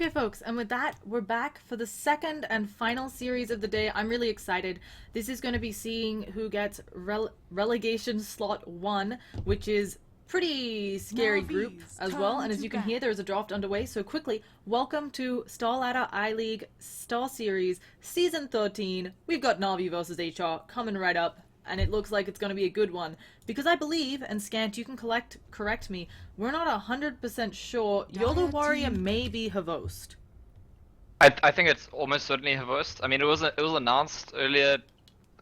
Okay, folks, and with that, we're back for the second and final series of the day. I'm really excited. This is going to be seeing who gets relegation slot 1, which is pretty scary group as well. And as you can hear, there is a draft underway. So quickly, welcome to Star Ladder I-League Star Series Season 13. We've got Navi versus HR coming right up, and it looks like it's going to be a good one. Because I believe, and Scant, you can correct me, we're not 100% sure Yola Warrior may be her host. I think it's almost certainly her host. I mean, it was announced earlier,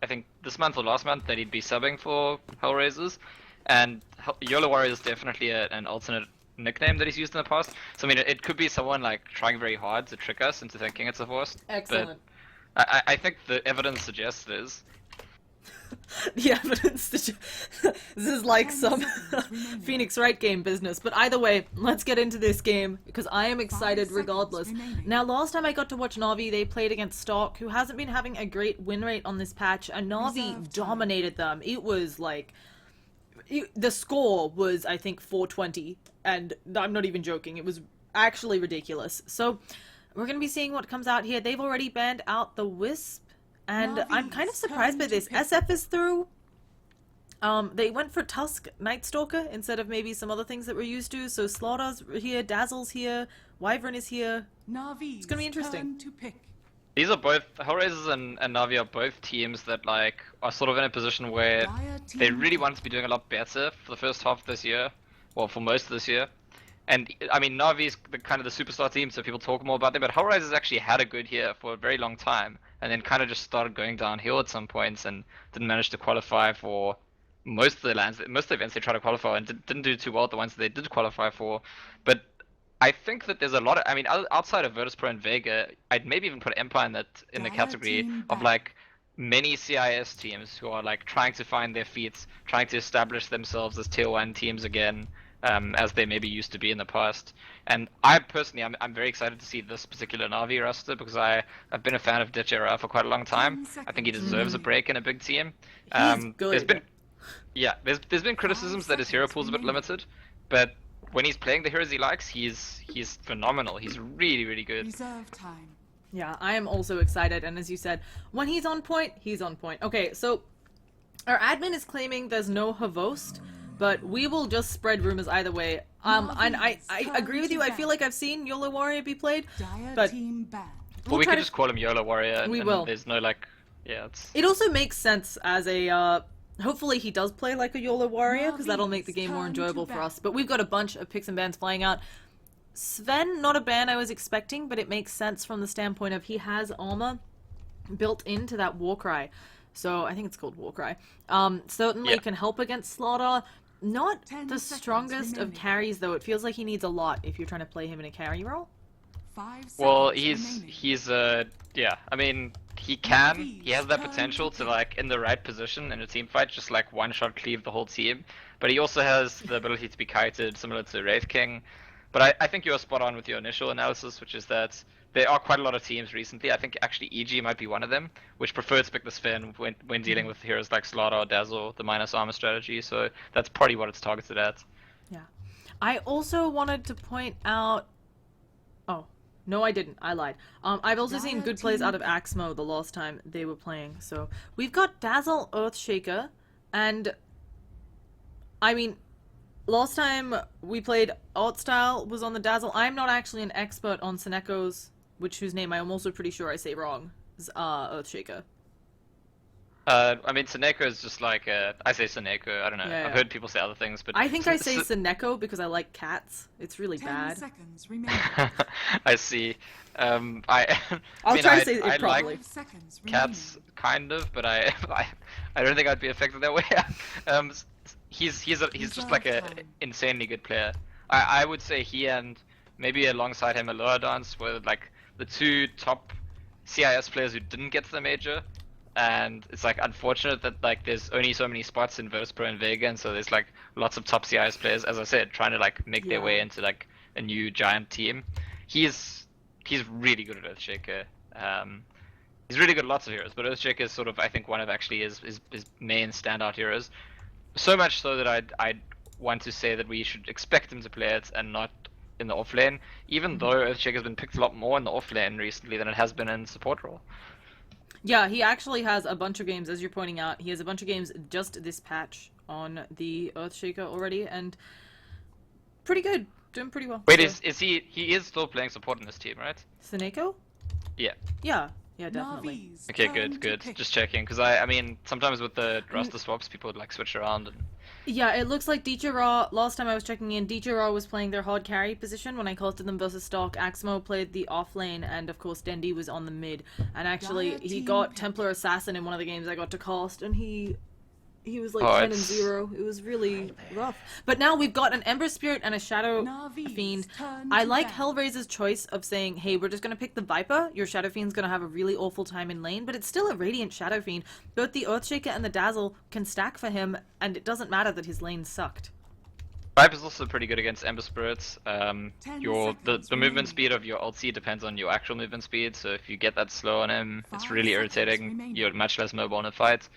I think this month or last month, that he'd be subbing for HellRaisers, and Yola Warrior is definitely an alternate nickname that he's used in the past. So I mean, it could be someone like trying very hard to trick us into thinking it's a host. Excellent. But I think the evidence suggests it is. The evidence this is like some Phoenix Wright game business, but either way, let's get into this game because I am excited regardless. Now, last time I got to watch Navi, they played against Stark, who hasn't been having a great win rate on this patch, and Navi dominated them. It was like the score was, I think, 420, and I'm not even joking. It was actually ridiculous. So we're gonna be seeing what comes out here. They've already banned out the Wisp. And I'm kind of surprised by this. SF is through. They went for Tusk Night Stalker instead of maybe some other things that we're used to. So Slaughter's here, Dazzle's here, Wyvern is here. It's gonna be interesting. These are both HellRaisers and Navi are both teams that like are sort of in a position where they really want to be doing a lot better for the first half of this year, well, for most of this year. And I mean, Navi's kind of the superstar team, so people talk more about them. But HellRaisers actually had a good year for a very long time, and then kind of just started going downhill at some points, and didn't manage to qualify for most of the events they tried to qualify, and didn't do too well at the ones that they did qualify for. But I think that there's a lot of, I mean, outside of virtus.pro and Vega, I'd maybe even put Empire in the category of like many CIS teams who are like trying to find their feet, trying to establish themselves as tier 1 teams again. As they maybe used to be in the past. And I personally, I'm very excited to see this particular Navi roster because I've been a fan of Ditch Era for quite a long time. I think he deserves a break in a big team. He's good. There's been criticisms that his hero pool's a bit limited, but when he's playing the heroes he likes, he's phenomenal. He's really, really good. Yeah, I am also excited, and as you said, when he's on point, he's on point. Okay, so our admin is claiming there's no Havost, but we will just spread rumors either way. And I agree with you. I feel like I've seen Yola Warrior be played, but well, we could just call him Yola Warrior. And, we will. There's no like, yeah. It also makes sense as a. Hopefully he does play like a Yola Warrior because that'll make the game more enjoyable for us. But we've got a bunch of picks and bans flying out. Sven, not a ban I was expecting, but it makes sense from the standpoint of he has armor built into that Warcry. So I think it's called Warcry. Certainly can help against Slaughter. Not the strongest of carries, though. It feels like he needs a lot if you're trying to play him in a carry role. Well, he's yeah. I mean, he has that potential to like in the right position in a team fight, just like one-shot cleave the whole team. But he also has the ability to be kited, similar to Wraith King. But I think you're spot on with your initial analysis, which is that there are quite a lot of teams recently. I think actually EG might be one of them, which prefer to pick the Sven when dealing with heroes like Slaughter or Dazzle, the minus armor strategy. So that's probably what it's targeted at. Yeah. I also wanted to point out... Oh, no I didn't. I lied. I've also seen good plays out of Axmo the last time they were playing. So we've got Dazzle Earthshaker, and I mean... Last time we played Art Style was on the Dazzle. I'm not actually an expert on Seneco's, whose name I'm also pretty sure I say wrong, is Earthshaker. I mean, Seneko is just like, I say Seneko, I don't know. Yeah. I've heard people say other things, but... I think I say Seneko because I like cats. It's really bad. Seconds remaining. I see. I'll try to say it properly. Like cats, kind of, but I don't think I'd be affected that way. He's just like a insanely good player. I would say he and maybe alongside him Aloha Dance were like the two top CIS players who didn't get to the major. And it's like unfortunate that like there's only so many spots in virtus.pro and Vega, and so there's like lots of top CIS players, as I said, trying to like make their way into like a new giant team. He's really good at Earthshaker. He's really good at lots of heroes, but Earthshaker is sort of, I think, one of actually his main standout heroes. So much so that I'd want to say that we should expect him to play it and not in the off lane, even though Earthshake has been picked a lot more in the off lane recently than it has been in support role. Yeah, he actually has a bunch of games, as you're pointing out. He has a bunch of games just this patch on the Earthshaker already, and pretty good. Doing pretty well. Wait, So- is he is still playing support in this team, right? Seneko? Yeah. Yeah, definitely. Okay, good. Just checking, because I mean, sometimes with the roster swaps, people would like switch around. And... Yeah, it looks like Ra, last time I was checking in, Ra was playing their hard carry position when I casted them versus Stock. Axmo played the off lane, and of course Dendi was on the mid. And actually, he got Templar Assassin in one of the games I got to cast, and he was like 10 and 0. It was really rough. But now we've got an Ember Spirit and a Shadow Fiend. I like HellRaisers' choice of saying, hey, we're just going to pick the Viper. Your Shadow Fiend's going to have a really awful time in lane, but it's still a Radiant Shadow Fiend. Both the Earthshaker and the Dazzle can stack for him, and it doesn't matter that his lane sucked. Viper's also pretty good against Ember Spirits. The movement speed of your ult depends on your actual movement speed, so if you get that slow on him, it's really irritating. You're much less mobile in a fight.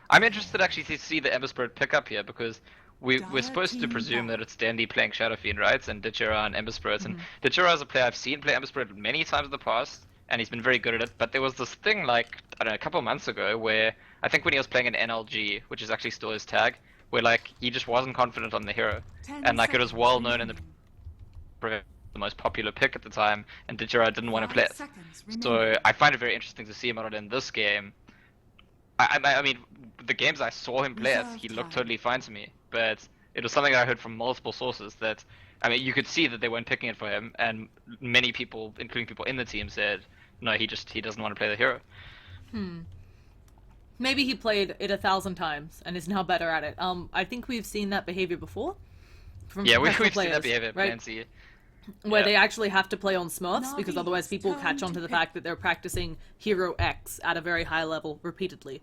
I'm interested actually to see the Ember Spirit pick up here, because we're supposed to presume that it's Dandy playing Shadow Fiend, right? And Ditchera and Ember Spirits. And Ditchera is a player I've seen play Ember Spirit many times in the past, and he's been very good at it. But there was this thing like, I don't know, a couple of months ago where I think when he was playing an NLG, which is actually still his tag, where like he just wasn't confident on the hero. And like it was well known in the most popular pick at the time, and Ditchera didn't want to play it. So I find it very interesting to see him on it in this game. I mean, the games I saw him play it, he looked totally fine to me. But it was something that I heard from multiple sources that, I mean, you could see that they weren't picking it for him, and many people, including people in the team, said, no, he doesn't want to play the hero. Maybe he played it 1,000 times and is now better at it. I think we've seen that behavior before. From Yeah, we've professional seen that players, behavior at right? PNC. Where Yeah. they actually have to play on Smurfs, because otherwise people catch on to the fact that they're practicing Hero X at a very high level repeatedly.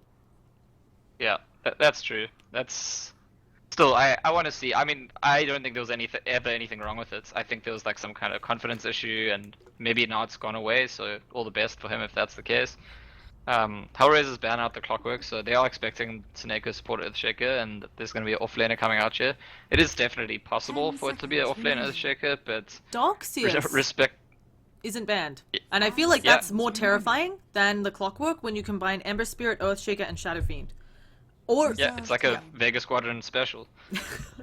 Yeah, that's true. That's still, I want to see. I mean, I don't think there was ever anything wrong with it. I think there was like some kind of confidence issue, and maybe now it's gone away. So all the best for him if that's the case. HellRaisers ban out the Clockwork, so they are expecting Seneko support Earthshaker, and there's going to be an offlaner coming out here. It is definitely possible for it to be an offlane Earthshaker, but Darkseus respect. isn't banned. And I feel like that's more terrifying than the Clockwork when you combine Ember Spirit, Earthshaker, and Shadow Fiend. Or Yeah, it's like a Vega Squadron special.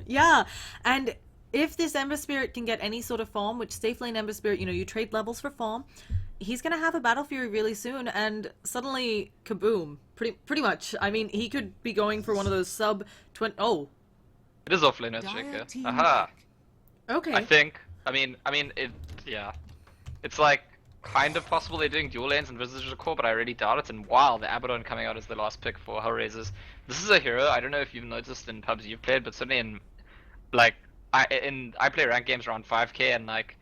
yeah, and if this Ember Spirit can get any sort of farm, which safe lane Ember Spirit, you trade levels for farm, he's gonna have a Battle Fury really soon, and suddenly, kaboom! Pretty much. I mean, he could be going for one of those sub 20. Oh, It is offlane Earthshaker. Aha. okay. I think. I mean, it. Yeah. It's like kind of possible they're doing dual lanes and Visitor Core, but I really doubt it. And wow, the Abaddon coming out as the last pick for HellRaisers. This is a hero. I don't know if you've noticed in pubs you've played, but certainly in like I play ranked games around 5K, and like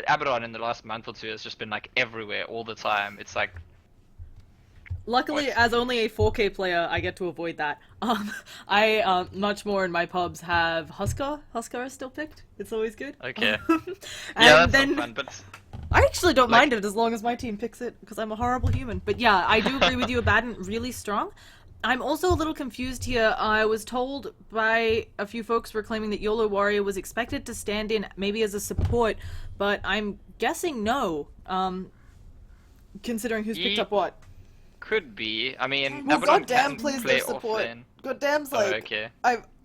Abaddon in the last month or two has just been like everywhere all the time. It's like. Luckily, as only a 4K player, I get to avoid that. I much more in my pubs have Huskar. Huskar is still picked. It's always good. Okay. and Yeah, that's then not fun, but. I actually don't mind it as long as my team picks it, because I'm a horrible human. But yeah, I do agree with you, Abaddon, really strong. I'm also a little confused here. I was told by a few folks were claiming that YOLO Warrior was expected to stand in maybe as a support, but I'm guessing no, considering who's picked up what. Could be. I mean, Well, Abaddon Goddamn can plays play their support. offlane. Goddamn's Oh, like, okay.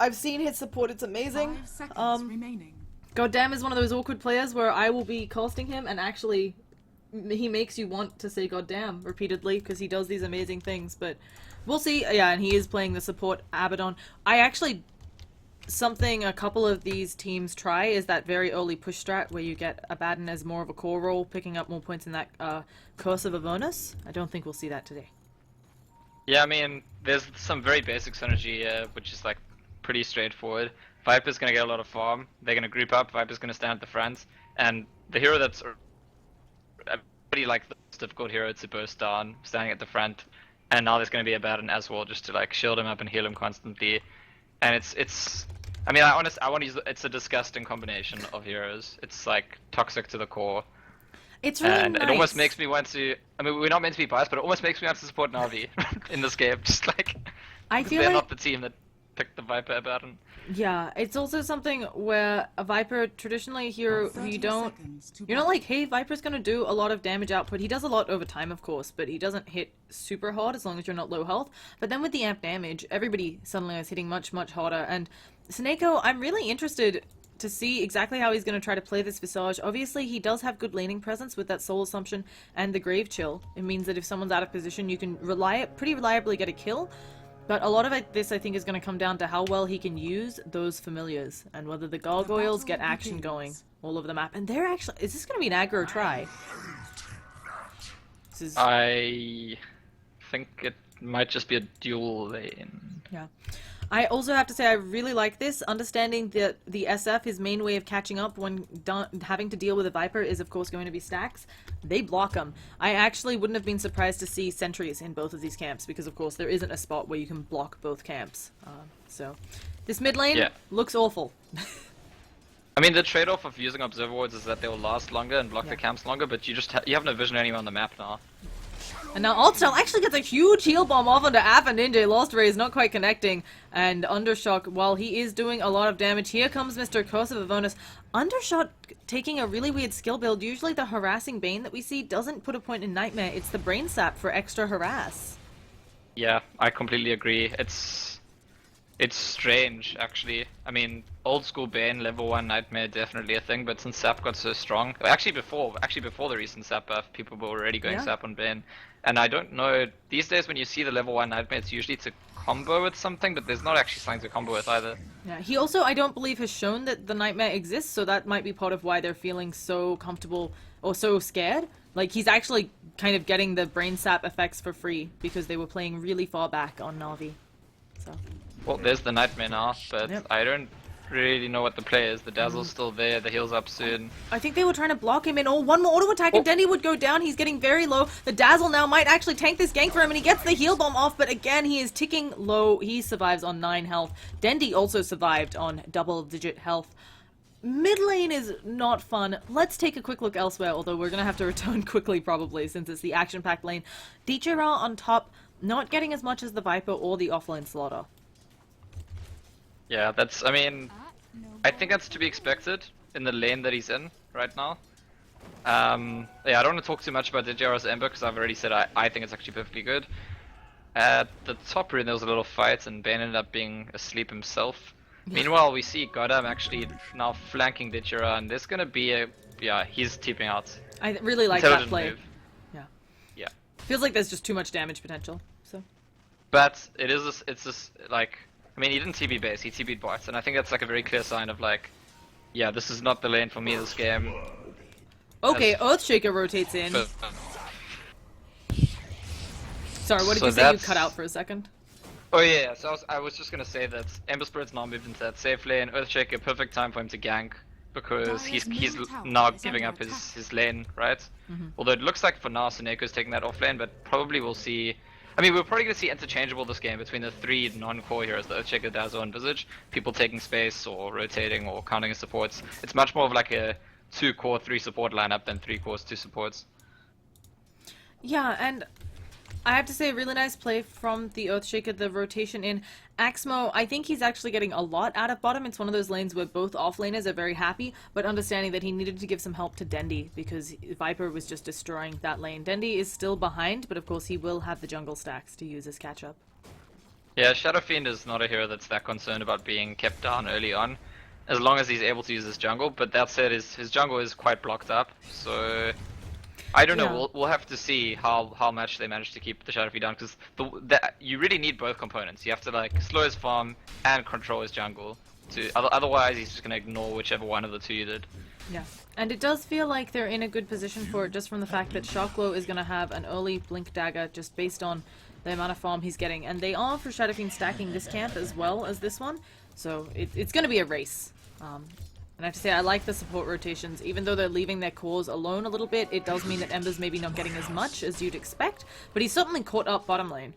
I've seen his support, it's amazing. 5 seconds remaining. Goddamn is one of those awkward players where I will be casting him and actually he makes you want to say goddamn repeatedly because he does these amazing things, but we'll see. Yeah, and he is playing the support Abaddon. I actually, something a couple of these teams try is that very early push strat where you get Abaddon as more of a core role, picking up more points in that Curse of Avernus. I don't think we'll see that today. Yeah, I mean, there's some very basic synergy, which is like pretty straightforward. Viper's gonna get a lot of farm. They're gonna group up. Viper's gonna stand at the front, and the hero that's pretty like the most difficult hero to burst down, standing at the front. And now there's gonna be Abaddon as well, just to like shield him up and heal him constantly. And it's. I mean, I want to use. It's a disgusting combination of heroes. It's like toxic to the core. It's really And nice. it almost makes me want to. I mean, we're not meant to be biased, but it almost makes me want to support Navi in this game. Just like I because feel they're like not the team that pick the Viper pattern. Yeah, it's also something where a Viper, traditionally a hero who you're not like, hey, Viper's gonna do a lot of damage output. He does a lot over time, of course, but he doesn't hit super hard as long as you're not low health. But then with the amp damage, everybody suddenly is hitting much, much harder. And Sneko, I'm really interested to see exactly how he's going to try to play this Visage. Obviously, he does have good laning presence with that Soul Assumption and the Grave Chill. It means that if someone's out of position, you can pretty reliably get a kill. But a lot of this, I think, is going to come down to how well he can use those familiars and whether the gargoyles get action going all over the map. And they're actually... Is this going to be an aggro try? This is... I think it might just be a dual lane. Yeah. I also have to say I really like this, understanding that the SF, his main way of catching up when having to deal with a Viper is of course going to be stacks. They block them. I actually wouldn't have been surprised to see sentries in both of these camps because of course there isn't a spot where you can block both camps. So this mid lane looks awful. I mean, the trade-off of using Observer Wards is that they will last longer and block the camps longer, but you just you have no vision anywhere on the map now. And now Altstel actually gets a huge heal bomb off onto Aff and Ninja. Lost Ray is not quite connecting. And Undershock, while he is doing a lot of damage, here comes Mr. Kosa Vavonis. Undershot taking a really weird skill build. Usually the harassing Bane that we see doesn't put a point in Nightmare. It's the Brain Sap for extra harass. Yeah, I completely agree. It's strange, actually. I mean, old school Bane, level 1 Nightmare, definitely a thing, but since Sap got so strong... Actually before the recent Sap buff, people were already going Sap on Bane. And I don't know, these days when you see the level 1 Nightmare, it's usually to combo with something, but there's not actually something to combo with either. Yeah, he also, I don't believe, has shown that the Nightmare exists, so that might be part of why they're feeling so comfortable, or so scared. Like, he's actually kind of getting the Brain Sap effects for free, because they were playing really far back on Na'Vi. So... Well, there's the Nightmare now, but I don't really know what the play is. The Dazzle's still there, the heal's up soon. I think they were trying to block him in. Oh, one more auto attack and Dendy would go down. He's getting very low. The Dazzle now might actually tank this gank for him and he gets the heal bomb off, but again, he is ticking low. He survives on 9 health. Dendy also survived on double-digit health. Mid lane is not fun. Let's take a quick look elsewhere, although we're going to have to return quickly probably since it's the action-packed lane. DJ Ra on top, not getting as much as the Viper or the offlane Slaughter. Yeah, that's, I mean, I think that's to be expected in the lane that he's in right now. Yeah, I don't want to talk too much about DJR's Ember because I've already said I think it's actually perfectly good. At the top rune there was a little fight and Bane ended up being asleep himself. Meanwhile, we see Goddam actually now flanking DJR and there's gonna be a, yeah, he's TPing out. I really like that play. Move. Yeah. Yeah. Feels like there's just too much damage potential, so. But it is, it's just like, I mean, he didn't TB base, he TB'd bots, and I think that's like a very clear sign of like, yeah, this is not the lane for me this game. Okay, Earthshaker rotates in. Sorry, what did you say? You cut out for a second. Oh yeah, so I was just gonna say that Ember Spirit's now moved into that safe lane, Earthshaker, perfect time for him to gank, because he's now giving up his lane, right? Although it looks like for now Suneko's taking that off lane, but probably we'll see... I mean, we're probably going to see interchangeable this game between the 3 non-core heroes, the Earthshaker, Dazzle, and Visage. People taking space, or rotating, or counting as supports. It's much more of like a 2 core, 3 support lineup than 3 cores, 2 supports. Yeah, and I have to say, really nice play from the Earthshaker, the rotation in. Axmo, I think he's actually getting a lot out of bottom. It's one of those lanes where both offlaners are very happy, but understanding that he needed to give some help to Dendy because Viper was just destroying that lane. Dendy is still behind, but of course he will have the jungle stacks to use as catch-up. Yeah, Shadow Fiend is not a hero that's that concerned about being kept down early on, as long as he's able to use his jungle, but that said, his jungle is quite blocked up, so... I don't know. We'll have to see how much they manage to keep the Shadow Fiend down, because you really need both components. You have to like slow his farm and control his jungle. Otherwise, he's just gonna ignore whichever one of the two you did. Yeah, and it does feel like they're in a good position for it, just from the fact that Shockglow is gonna have an early Blink Dagger, just based on the amount of farm he's getting, and they are for Shadow Fiend stacking this camp as well as this one, so it's gonna be a race. And I have to say, I like the support rotations. Even though they're leaving their cores alone a little bit, it does mean that Ember's maybe not getting as much as you'd expect, but he's certainly caught up bottom lane.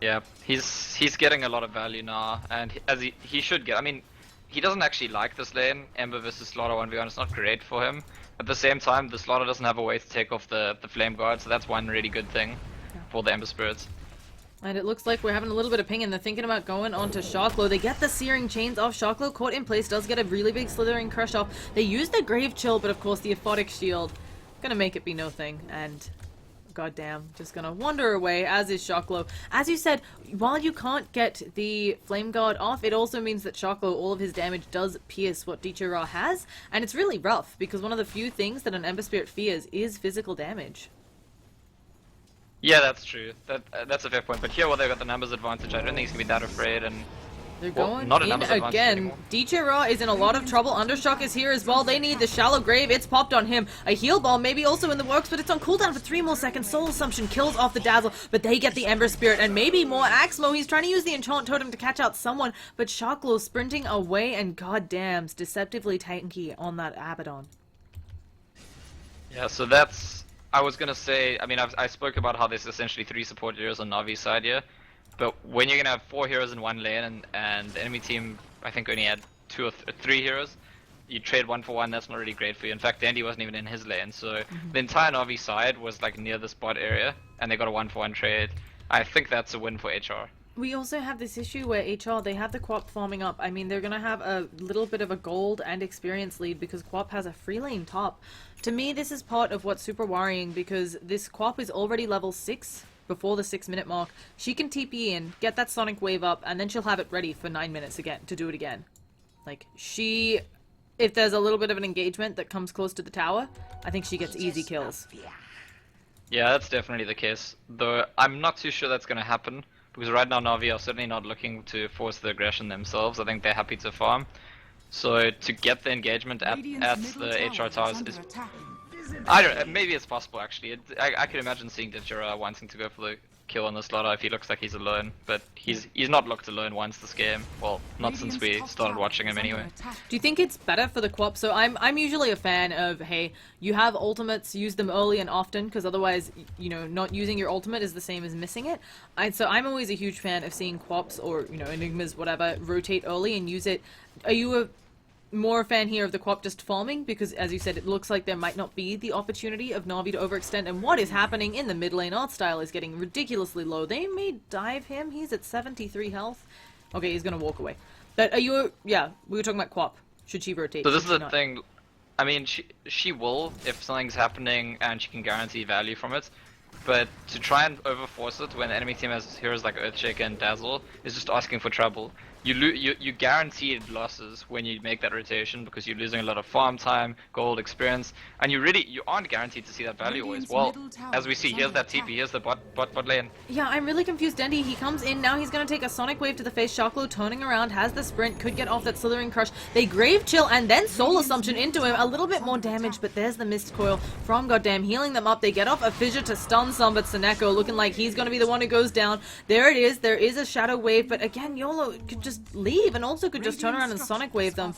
Yeah, he's getting a lot of value now, and as he should get. I mean, he doesn't actually like this lane. Ember versus Slaughter 1v1 is not great for him. At the same time, the Slaughter doesn't have a way to take off the Flame Guard, so that's one really good thing for the Ember Spirits. And it looks like we're having a little bit of ping, and they're thinking about going on to Sharklo. They get the Searing Chains off. Sharklo, caught in place, does get a really big Slithering Crush off. They use the Grave Chill, but of course the Aphotic Shield gonna make it be no thing. And goddamn, just gonna wander away, as is Sharklo. As you said, while you can't get the Flame Guard off, it also means that Sharklo, all of his damage does pierce what Ra has. And it's really rough, because one of the few things that an Ember Spirit fears is physical damage. Yeah, that's true. That's a fair point. But here, well, they've got the numbers advantage. I don't think he's gonna be that afraid. And they're going not a in numbers advantage again. anymore. Ra is in a lot of trouble. Undershock is here as well. They need the Shallow Grave. It's popped on him. A heal ball maybe also in the works, but it's on cooldown for 3 more seconds. Soul Assumption kills off the Dazzle, but they get the Ember Spirit and maybe more Axmo. He's trying to use the Enchant Totem to catch out someone, but Sharklo sprinting away, and goddamn's deceptively tanky on that Abaddon. Yeah, so that's... I was gonna say, I mean, I spoke about how there's essentially 3 support heroes on Navi's side here, but when you're gonna have 4 heroes in one lane and the enemy team, I think, only had 2 or 3 heroes, you trade 1 for 1, that's not really great for you. In fact, Dandy wasn't even in his lane, so the entire Navi side was like near the spot area, and they got a 1 for 1 trade. I think that's a win for HR. We also have this issue where HR, they have the Quap farming up. I mean, they're going to have a little bit of a gold and experience lead because Quap has a free lane top. To me, this is part of what's super worrying because this Quap is already level 6 before the 6-minute mark. She can TP in, get that Sonic Wave up, and then she'll have it ready for 9 minutes again to do it again. Like, if there's a little bit of an engagement that comes close to the tower, I think she gets easy kills. Yeah, that's definitely the case. Though I'm not too sure that's going to happen. Because right now Na'Vi are certainly not looking to force the aggression themselves. I think they're happy to farm. So to get the engagement at the HR towers is... I don't know, maybe it's possible actually. I could imagine seeing Ditchera wanting to go for the kill on the slaughter if he looks like he's alone. But he's not looked alone once this game. Well, not since we started watching him anyway. Do you think it's better for the Quap? So I'm usually a fan of, hey, you have ultimates, use them early and often, because otherwise, you know, not using your ultimate is the same as missing it. So I'm always a huge fan of seeing Quaps or, you know, Enigmas, whatever, rotate early and use it. Are you more a fan here of the Quap just farming? Because, as you said, it looks like there might not be the opportunity of Na'Vi to overextend. And what is happening in the mid lane? Artstyle is getting ridiculously low. They may dive him. He's at 73 health. Okay, he's going to walk away. But are you... Yeah, we were talking about Quap. Should she rotate? So this is the thing. I mean, she will if something's happening and she can guarantee value from it. But to try and overforce it when the enemy team has heroes like Earthshaker and Dazzle is just asking for trouble. You guaranteed losses when you make that rotation because you're losing a lot of farm time, gold, experience, and you aren't guaranteed to see that value always. Well, as we see, here's that TP, here's the bot lane. Yeah, I'm really confused. Dendy, he comes in, now he's going to take a Sonic Wave to the face. Sharklo turning around, has the sprint, could get off that Slithering Crush. They Grave Chill and then Soul Assumption into him. A little bit more damage, but there's the Mist Coil from Goddamn healing them up. They get off a Fissure to stun some, but Seneko looking like he's going to be the one who goes down. There it is. There is a Shadow Wave, but again, YOLO could just leave and also could just turn around and Sonic Wave them.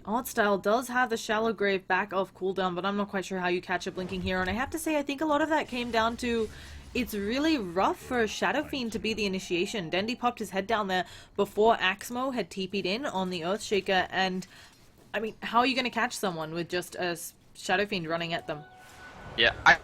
Artstyle does have the Shallow Grave back off cooldown, but I'm not quite sure how you catch a Blinking Hero. And I have to say, I think a lot of that came down to it's really rough for a Shadow Fiend to be the initiation. Dendy popped his head down there before Axmo had TP'd in on the Earthshaker, and I mean, how are you going to catch someone with just a Shadow Fiend running at them? Yeah, I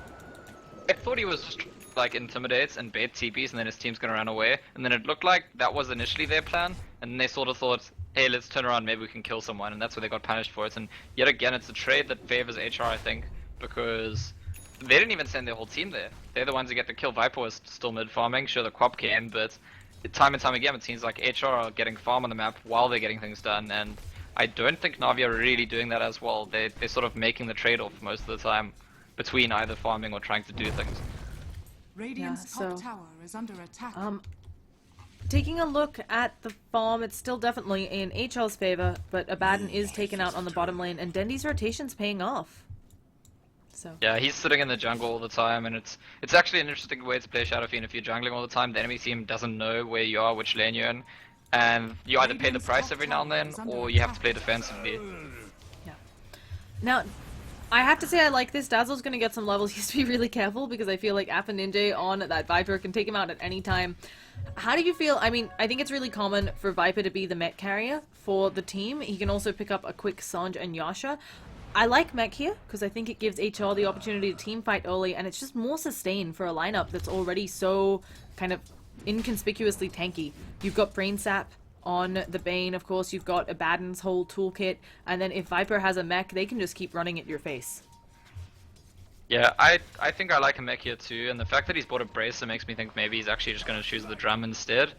thought he was just like intimidates and bait TPs and then his team's gonna run away, and then it looked like that was initially their plan, and then they sort of thought, hey, let's turn around, maybe we can kill someone, and that's where they got punished for it. And yet again, it's a trade that favors HR, I think, because they didn't even send their whole team there. They're the ones who get the kill. Viper was still mid farming, sure the Quap came, but time and time again it seems like HR are getting farm on the map while they're getting things done, and I don't think Na'Vi are really doing that as well. They're sort of making the trade-off most of the time between either farming or trying to do things. Radiant's top tower is under attack. Taking a look at the farm, it's still definitely in HL's favor, but Abaddon is taken out on the bottom lane, and Dendy's rotation's paying off. So yeah, he's sitting in the jungle all the time, and it's actually an interesting way to play Shadow Fiend. If you're jungling all the time, the enemy team doesn't know where you are, which lane you're in, and you either pay the price every now and then, or you have to play defensively. Yeah. Now, I have to say I like this. Dazzle's going to get some levels. He has to be really careful because I feel like Appa Ninja on that Viper can take him out at any time. How do you feel? I mean, I think it's really common for Viper to be the mech carrier for the team. He can also pick up a quick Sanj and Yasha. I like mech here because I think it gives HR the opportunity to team fight early, and it's just more sustained for a lineup that's already so kind of inconspicuously tanky. You've got Brain Sap on the Bane, of course. You've got Abaddon's whole toolkit, and then if Viper has a mech, they can just keep running at your face. Yeah, I think I like a mech here too, and the fact that he's bought a Bracer makes me think maybe he's actually just going to choose the drum instead.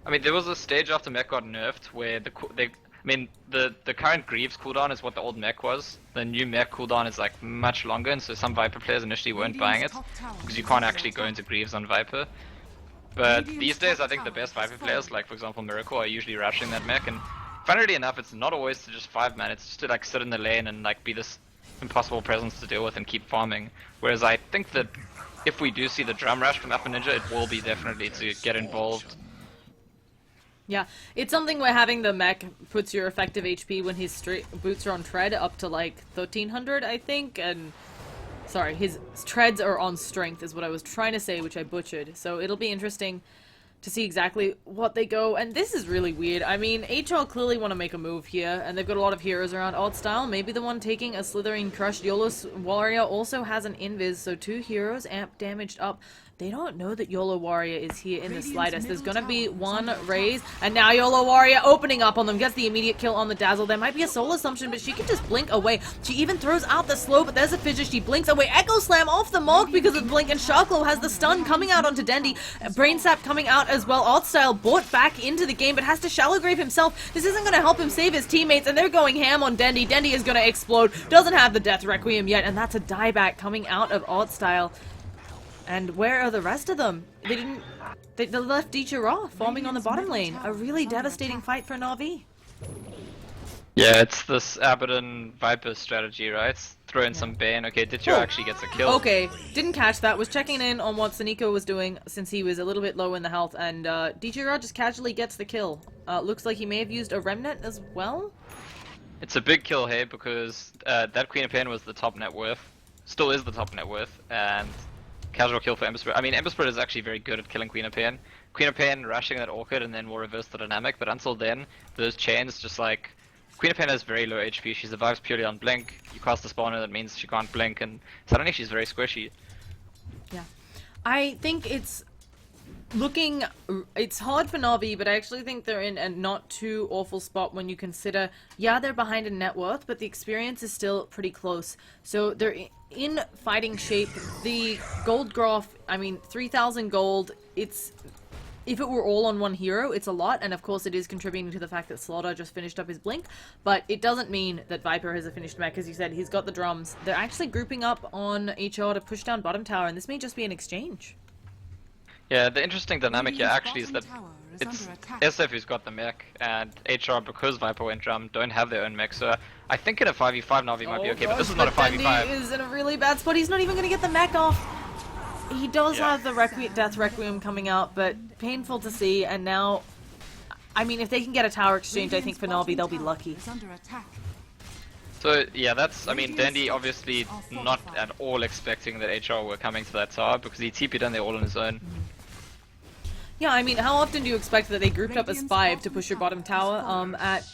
I mean, there was a stage after mech got nerfed where the current Greaves cooldown is what the old mech was. The new mech cooldown is like much longer, and so some Viper players initially weren't buying it because you can't actually go into Greaves on Viper. But these days, I think the best Viper players, like for example Miracle, are usually rushing that mech, and funnily enough, it's not always to just 5 man, it's just to like sit in the lane and like be this impossible presence to deal with and keep farming. Whereas I think that if we do see the drum rush from Upper Ninja, it will be definitely to get involved. Yeah, it's something where having the mech puts your effective HP when his boots are on tread up to like 1300, I think, and sorry, his treads are on strength is what I was trying to say, which I butchered. So it'll be interesting to see exactly what they go, and this is really weird. I mean, HR clearly want to make a move here, and they've got a lot of heroes around. Odd Style, maybe the one taking a Slithering Crush. YOLO's Warrior also has an invis, so 2 heroes, amp damaged up. They don't know that YOLO Warrior is here in the slightest. There's gonna be one raise, and now YOLO Warrior opening up on them, gets the immediate kill on the Dazzle. There might be a soul assumption, but she can just blink away. She even throws out the slow, but there's a fissure. She blinks away. Echo Slam off the mark because of blink, and Sharklow has the stun coming out onto Dendi. Brain Sap coming out as well. Odd Style bought back into the game, but has to Shallow Grave himself. This isn't gonna help him save his teammates, and they're going ham on Dendi. Dendi is gonna explode. Doesn't have the Death Requiem yet, and that's a dieback coming out of Odd Style. And where are the rest of them? They left Dichira farming on the bottom lane. A really devastating fight for Na'Vi. Yeah, it's this Abaddon Viper strategy, right? Throw in some Bane. Okay, Dichira actually gets a kill. Okay, didn't catch that. Was checking in on what Saniko was doing since he was a little bit low in the health, and Dichira just casually gets the kill. Looks like he may have used a Remnant as well. It's a big kill here because that Queen of Pain was the top net worth. Still is the top net worth, and casual kill for Ember Spirit. I mean, Ember Spirit is actually very good at killing Queen of Pain. Queen of Pain rushing that Orchid and then will reverse the dynamic, but until then, those chains just like... Queen of Pain has very low HP, she survives purely on blink. You cast the spawner, that means she can't blink, and suddenly she's very squishy. Yeah. I think it's hard for Na'Vi, but I actually think they're in a not too awful spot when you consider, yeah, they're behind in net worth, but the experience is still pretty close. So they're in fighting shape. The gold graph, I mean, 3,000 gold, if it were all on one hero, it's a lot, and of course it is contributing to the fact that Slaughter just finished up his blink, but it doesn't mean that Viper has a finished mech. As you said, he's got the drums. They're actually grouping up on HR to push down bottom tower, and this may just be an exchange. Yeah, the interesting dynamic here actually is that it's SF who's got the mech, and HR, because Viper went drum, don't have their own mech, so I think in a 5v5 Na'Vi might be okay, but this is not a 5v5. Dendi is in a really bad spot. He's not even going to get the mech off. He does have the Death Requiem coming out, but painful to see, and now, I mean, if they can get a tower exchange, I think for Na'Vi, they'll be lucky. So, yeah, that's, I mean, Dendi obviously not at all expecting that HR were coming to that tower, because he TP'd in there all on his own. Yeah, I mean, how often do you expect that they grouped up as 5 to push your bottom tower at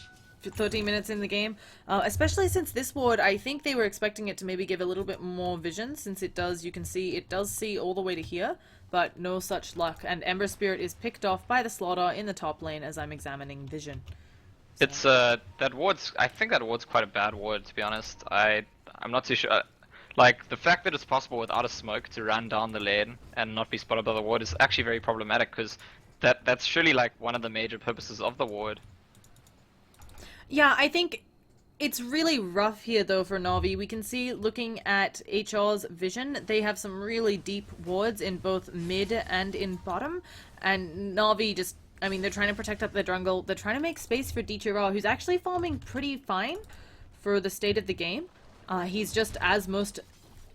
13 minutes in the game? Especially since this ward, I think they were expecting it to maybe give a little bit more vision, since it does, you can see, it does see all the way to here, but no such luck. And Ember Spirit is picked off by the Slaughter in the top lane as I'm examining vision. So. It's, that ward's, I think that ward's quite a bad ward, to be honest. I'm not too sure. Like, the fact that it's possible without a smoke to run down the lane and not be spotted by the ward is actually very problematic, because that's surely like one of the major purposes of the ward. Yeah, I think it's really rough here though for Na'Vi. We can see, looking at HR's vision, they have some really deep wards in both mid and in bottom, and Na'Vi just, I mean, they're trying to protect up their jungle. They're trying to make space for Dichira, who's actually farming pretty fine for the state of the game. He's just, as most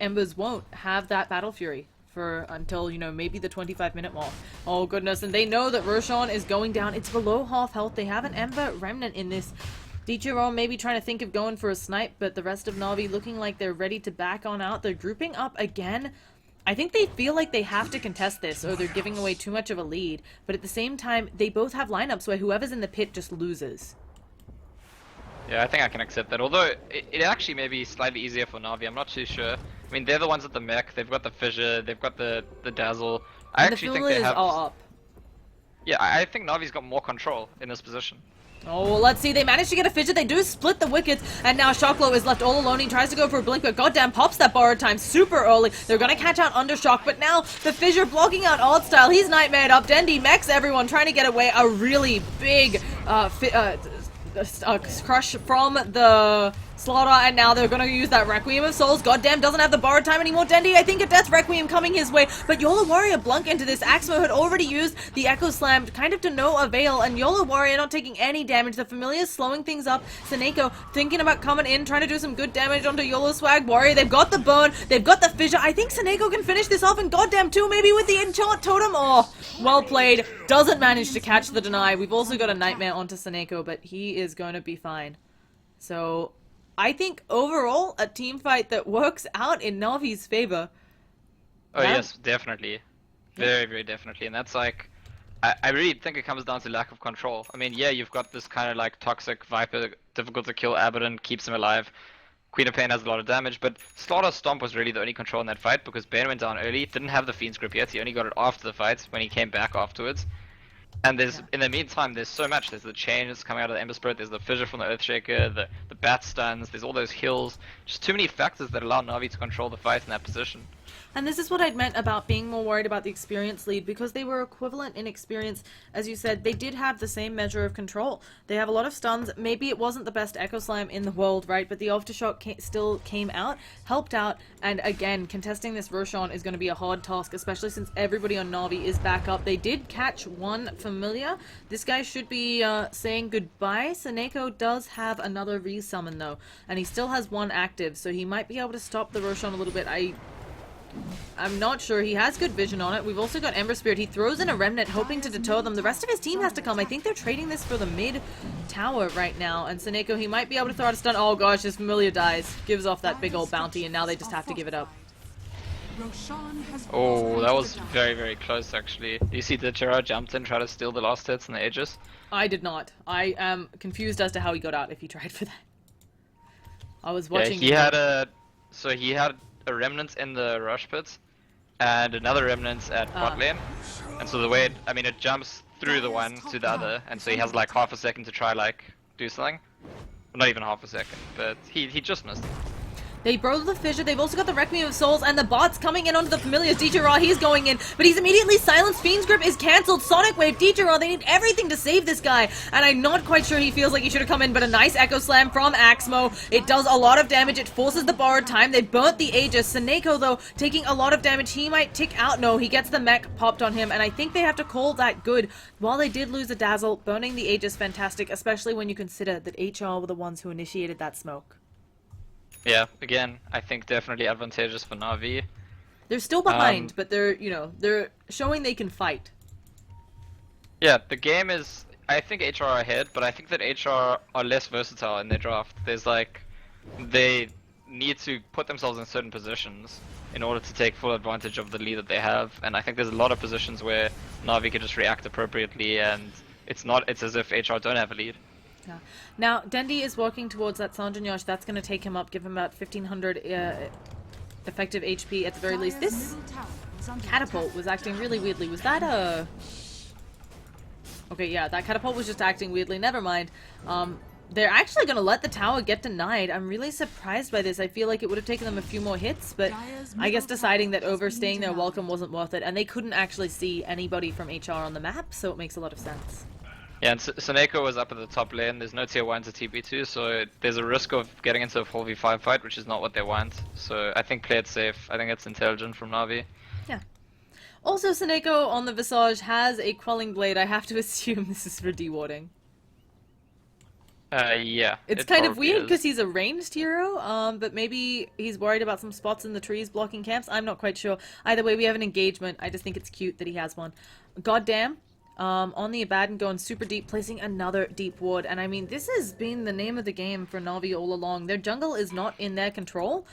Embers won't, have that Battle Fury for until, you know, maybe the 25-minute mark. Oh goodness, and they know that Roshan is going down. It's below half health. They have an Ember Remnant in this. Dichiro maybe trying to think of going for a snipe, but the rest of Na'Vi looking like they're ready to back on out. They're grouping up again. I think they feel like they have to contest this, or they're giving away too much of a lead. But at the same time, they both have lineups where whoever's in the pit just loses. Yeah, I think I can accept that. Although it actually may be slightly easier for Na'Vi. I'm not too sure. I mean, they're the ones at the mech. They've got the fissure. They've got the dazzle. I actually think they have. All up. Yeah, I think Navi's got more control in this position. Oh, well, let's see. They managed to get a fidget. They do split the wickets, and now Shocklow is left all alone. He tries to go for a blink, but goddamn pops that borrowed time super early. They're gonna catch out Undershock, but now the Fissure blocking out Odd Style. He's nightmared up. Dendy mechs everyone, trying to get away. A really big crush from the Slaughter, and now they're gonna use that Requiem of Souls. Goddamn, doesn't have the borrowed time anymore. Dendy, I think a Death Requiem coming his way, but YOLO Warrior blunk into this. Axmo had already used the Echo Slam, kind of to no avail, and YOLO Warrior not taking any damage. The Familiar slowing things up. Seneko thinking about coming in, trying to do some good damage onto YOLO Swag Warrior. They've got the burn, they've got the fissure. I think Seneko can finish this off, and goddamn too, maybe with the Enchant Totem. Oh, well played. Doesn't manage to catch the deny. We've also got a Nightmare onto Seneko, but he is going to be fine. So I think overall a team fight that works out in Navi's favor. Oh yes, definitely. Very, very definitely. And that's like, I really think it comes down to lack of control. I mean, yeah, you've got this kind of like toxic Viper, difficult to kill Abaddon, keeps him alive. Queen of Pain has a lot of damage, but Slaughter's Stomp was really the only control in that fight because Ben went down early, didn't have the Fiend's Grip yet, he only got it after the fight when he came back afterwards. And there's, in the meantime, there's so much. There's the chains coming out of the Ember Spirit, there's the fissure from the Earthshaker, the bat stuns, there's all those heals. Just too many factors that allow Na'Vi to control the fight in that position. And this is what I'd meant about being more worried about the experience lead, because they were equivalent in experience. As you said, they did have the same measure of control. They have a lot of stuns. Maybe it wasn't the best Echo Slam in the world, right? But the Aftershock still came out, helped out, and again, contesting this Roshan is going to be a hard task, especially since everybody on Na'Vi is back up. They did catch one Familiar. This guy should be saying goodbye. Seneko does have another resummon though, and he still has one active, so he might be able to stop the Roshan a little bit. I'm not sure. He has good vision on it. We've also got Ember Spirit. He throws in a Remnant hoping to deter them. The rest of his team has to come. I think they're trading this for the mid tower right now. And Seneko, he might be able to throw out a stun. Oh gosh, his Familiar dies. Gives off that big old bounty, and now they just have to give it up. Oh, that was very, very close actually. Do you see the Jera jumped in, tried to steal the last hits and the Aegis? I did not. I am confused as to how he got out if he tried for that. I was watching. Yeah, he had a Remnant in the rush pits and another Remnant at bot lane, and so the way it jumps through the one to the other, and so he has like half a second to try like do something. Well, not even half a second, but he just missed. They broke the fissure. They've also got the Requiem of Souls, and the bots coming in onto the Familiars. DJ Raw, he's going in, but he's immediately silenced. Fiend's Grip is cancelled. Sonic Wave, DJ Raw, they need everything to save this guy, and I'm not quite sure he feels like he should have come in, but a nice Echo Slam from Axmo. It does a lot of damage. It forces the borrowed time. They burnt the Aegis. Seneko, though, taking a lot of damage. He might tick out. No, he gets the mech popped on him, and I think they have to call that good. While they did lose a Dazzle, burning the Aegis, fantastic, especially when you consider that HR were the ones who initiated that smoke. Yeah, again, I think definitely advantageous for Na'Vi. They're still behind, but they're showing they can fight. Yeah, the game is, I think HR are ahead, but I think that HR are less versatile in their draft. There's like, they need to put themselves in certain positions in order to take full advantage of the lead that they have, and I think there's a lot of positions where Na'Vi can just react appropriately, and it's as if HR don't have a lead. Yeah. Now, Dendy is walking towards that Sanjanyosh. That's going to take him up, give him about 1500 effective HP at the very least. This catapult was acting really weirdly. Was that a... Okay, yeah, that catapult was just acting weirdly. Never mind. They're actually going to let the tower get denied. I'm really surprised by this. I feel like it would have taken them a few more hits, but I guess deciding that overstaying their welcome wasn't worth it, and they couldn't actually see anybody from HR on the map, so it makes a lot of sense. Yeah, and Seneko was up at the top lane. There's no tier 1 to TP2, so there's a risk of getting into a 4v5 fight, which is not what they want. So I think play it safe. I think it's intelligent from Na'Vi. Yeah. Also, Seneko on the Visage has a Quelling Blade. I have to assume this is for dewarding. Yeah. It's kind of weird because he's a ranged hero, but maybe he's worried about some spots in the trees blocking camps. I'm not quite sure. Either way, we have an engagement. I just think it's cute that he has one. Goddamn. On the Abaddon going super deep, placing another deep ward. And I mean, this has been the name of the game for Na'Vi all along. Their jungle is not in their control.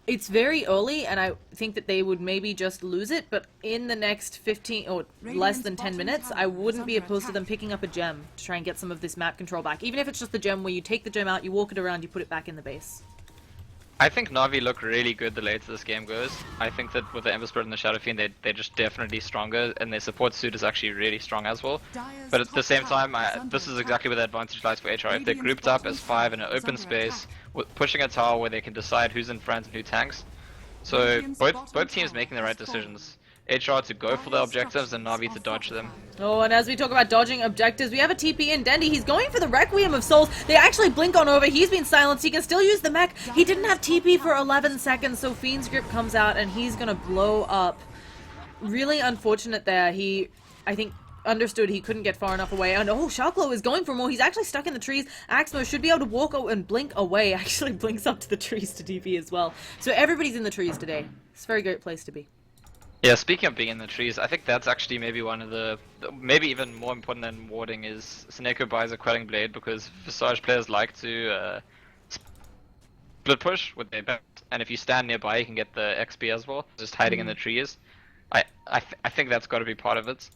It's very early, and I think that they would maybe just lose it, but in the next 15 or less than 10 minutes, I wouldn't be opposed to them picking up a gem to try and get some of this map control back. Even if it's just the gem where you take the gem out, you walk it around, you put it back in the base. I think Na'Vi look really good the later this game goes. I think that with the Ember Spirit and the Shadow Fiend, they're just definitely stronger, and their support suit is actually really strong as well. But at the same time, this is exactly where the advantage lies for HR. If they're grouped up as 5 in an open space, with pushing a tower where they can decide who's in front and who tanks. So both teams making the right decisions. HR to go for the objectives and Na'Vi to dodge them. Oh, and as we talk about dodging objectives, we have a TP in Dendy. He's going for the Requiem of Souls. They actually blink on over. He's been silenced. He can still use the mech. He didn't have TP for 11 seconds, so Fiend's Grip comes out and he's gonna blow up. Really unfortunate there. He, I think, understood he couldn't get far enough away. And oh, Sharklow is going for more. He's actually stuck in the trees. Axmo should be able to walk and blink away. Actually blinks up to the trees to DP as well. So everybody's in the trees today. It's a very great place to be. Yeah, speaking of being in the trees, I think that's actually maybe one of the maybe even more important than warding is Seneko buys a Quelling Blade because Visage players like to split push with their belt, and if you stand nearby you can get the XP as well, just hiding in the trees. I think that's got to be part of it.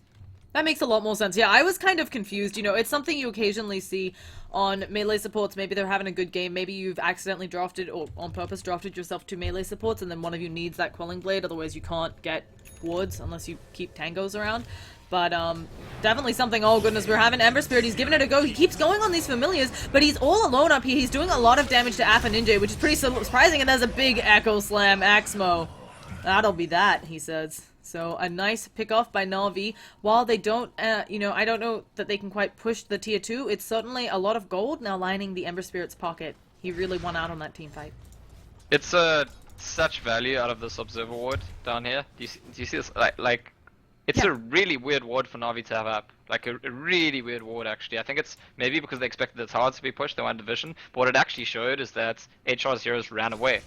That makes a lot more sense. Yeah, I was kind of confused. You know, it's something you occasionally see on melee supports. Maybe they're having a good game. Maybe you've accidentally drafted or on purpose drafted yourself 2 melee supports and then one of you needs that Quelling Blade. Otherwise you can't get wards unless you keep tangos around. But definitely something, oh goodness, we're having Ember Spirit. He's giving it a go. He keeps going on these familiars, but he's all alone up here. He's doing a lot of damage to Appa Ninja, which is pretty surprising. And there's a big Echo Slam Axmo. That'll be that, he says. So a nice pick off by Na'Vi. While they don't, you know, I don't know that they can quite push the tier 2. It's certainly a lot of gold now lining the Ember Spirit's pocket. He really won out on that team fight. It's such value out of this Observer ward down here. Do you see this? Like it's a really weird ward for Na'Vi to have up. Like a really weird ward actually. I think it's maybe because they expected the tower to be pushed, they wanted division. But what it actually showed is that HR's heroes ran away.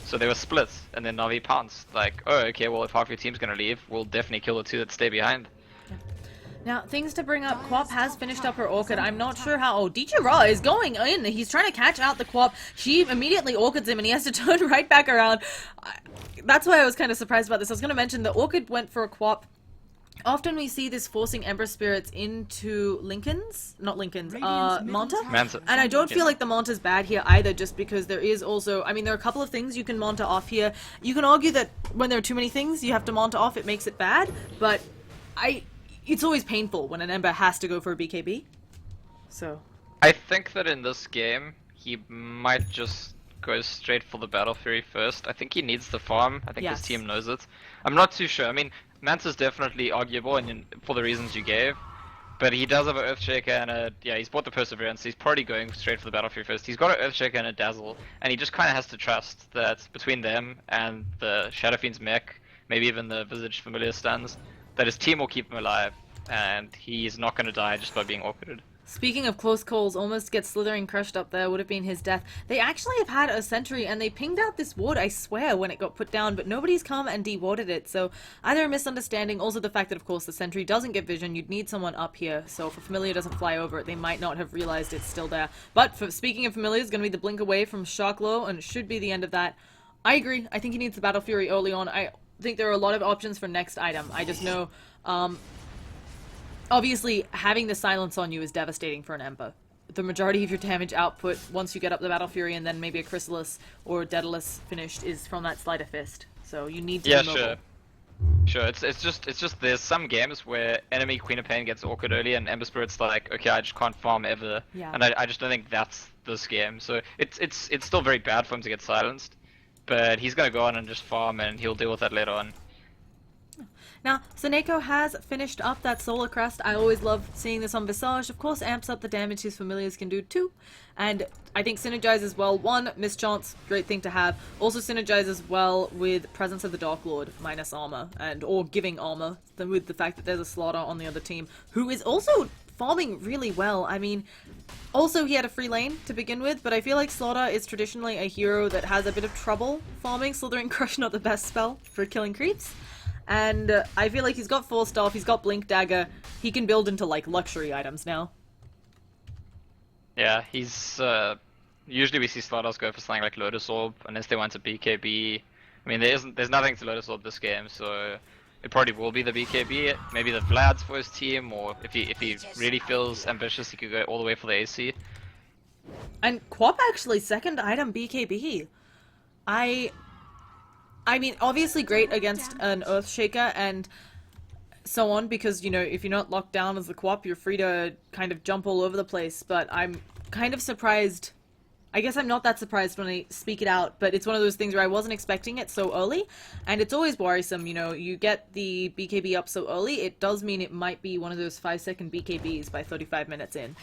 So they were split, and then Na'Vi pounced. Like, oh, okay, well, if half your team's gonna leave, we'll definitely kill the 2 that stay behind. Now, things to bring up. Quap has finished up her Orchid. I'm not sure how... Oh, DJ Ra is going in. He's trying to catch out the Quap. She immediately Orchids him, and he has to turn right back around. That's why I was kind of surprised about this. I was going to mention the Orchid went for a Quap. Often we see this forcing Ember Spirits into Lincolns, not Lincolns, Manta. And I don't feel like the Manta's bad here either, just because there is also, I mean, there are a couple of things you can Manta off here. You can argue that when there are too many things you have to Manta off, it makes it bad, but it's always painful when an Ember has to go for a BKB. So. I think that in this game, he might just go straight for the Battle Fury first. I think he needs the farm. I think his team knows it. I'm not too sure. I mean, Manta's definitely arguable and for the reasons you gave, but he does have an Earthshaker and a, yeah, he's bought the Perseverance, he's probably going straight for the Battle Fury first. He's got an Earthshaker and a Dazzle, and he just kind of has to trust that between them and the Shadow Fiend's mech, maybe even the Visage Familiar stuns, that his team will keep him alive, and he's not going to die just by being awkwarded. Speaking of close calls, almost gets Slithering crushed up there, would have been his death. They actually have had a sentry and they pinged out this ward, I swear, when it got put down, but nobody's come and de-warded it, so either a misunderstanding, also the fact that of course the sentry doesn't get vision, you'd need someone up here, so if a familiar doesn't fly over it, they might not have realized it's still there. But speaking of familiar, it's going to be the blink away from Sharklow, and it should be the end of that. I agree, I think he needs the Battle Fury early on. I think there are a lot of options for next item. I just know, obviously, having the silence on you is devastating for an Ember. The majority of your damage output, once you get up the Battle Fury and then maybe a Chrysalis or Daedalus finished, is from that Sleight of Fist. So you need to be mobile. Sure. It's just there's some games where enemy Queen of Pain gets awkward early and Ember Spirit's like, okay, I just can't farm ever. Yeah. And I just don't think that's this game. So it's still very bad for him to get silenced, but he's gonna go on and just farm and he'll deal with that later on. Now, Seneko has finished up that Solar Crest. I always love seeing this on Visage. Of course, amps up the damage his familiars can do too. And I think synergizes well. One, Mischance, great thing to have. Also synergizes well with Presence of the Dark Lord minus armor, or giving armor, with the fact that there's a Slaughter on the other team, who is also farming really well. I mean, also he had a free lane to begin with, but I feel like Slaughter is traditionally a hero that has a bit of trouble farming. Slithering Crush, not the best spell for killing creeps. And I feel like he's got full stuff, he's got Blink Dagger, he can build into like luxury items now. Yeah, he's usually we see Slaughters go for something like Lotus Orb unless they want a BKB. I mean there's nothing to Lotus Orb this game, so it probably will be the BKB, maybe the Vlad's for his team, or if he really feels ambitious he could go all the way for the AC. And Quap actually second item BKB. I mean, obviously great against an Earthshaker and so on, because, you know, if you're not locked down as the co-op, you're free to kind of jump all over the place, but I'm kind of surprised. I guess I'm not that surprised when I speak it out, but it's one of those things where I wasn't expecting it so early, and it's always worrisome, you know, you get the BKB up so early, it does mean it might be one of those 5-second BKBs by 35 minutes in.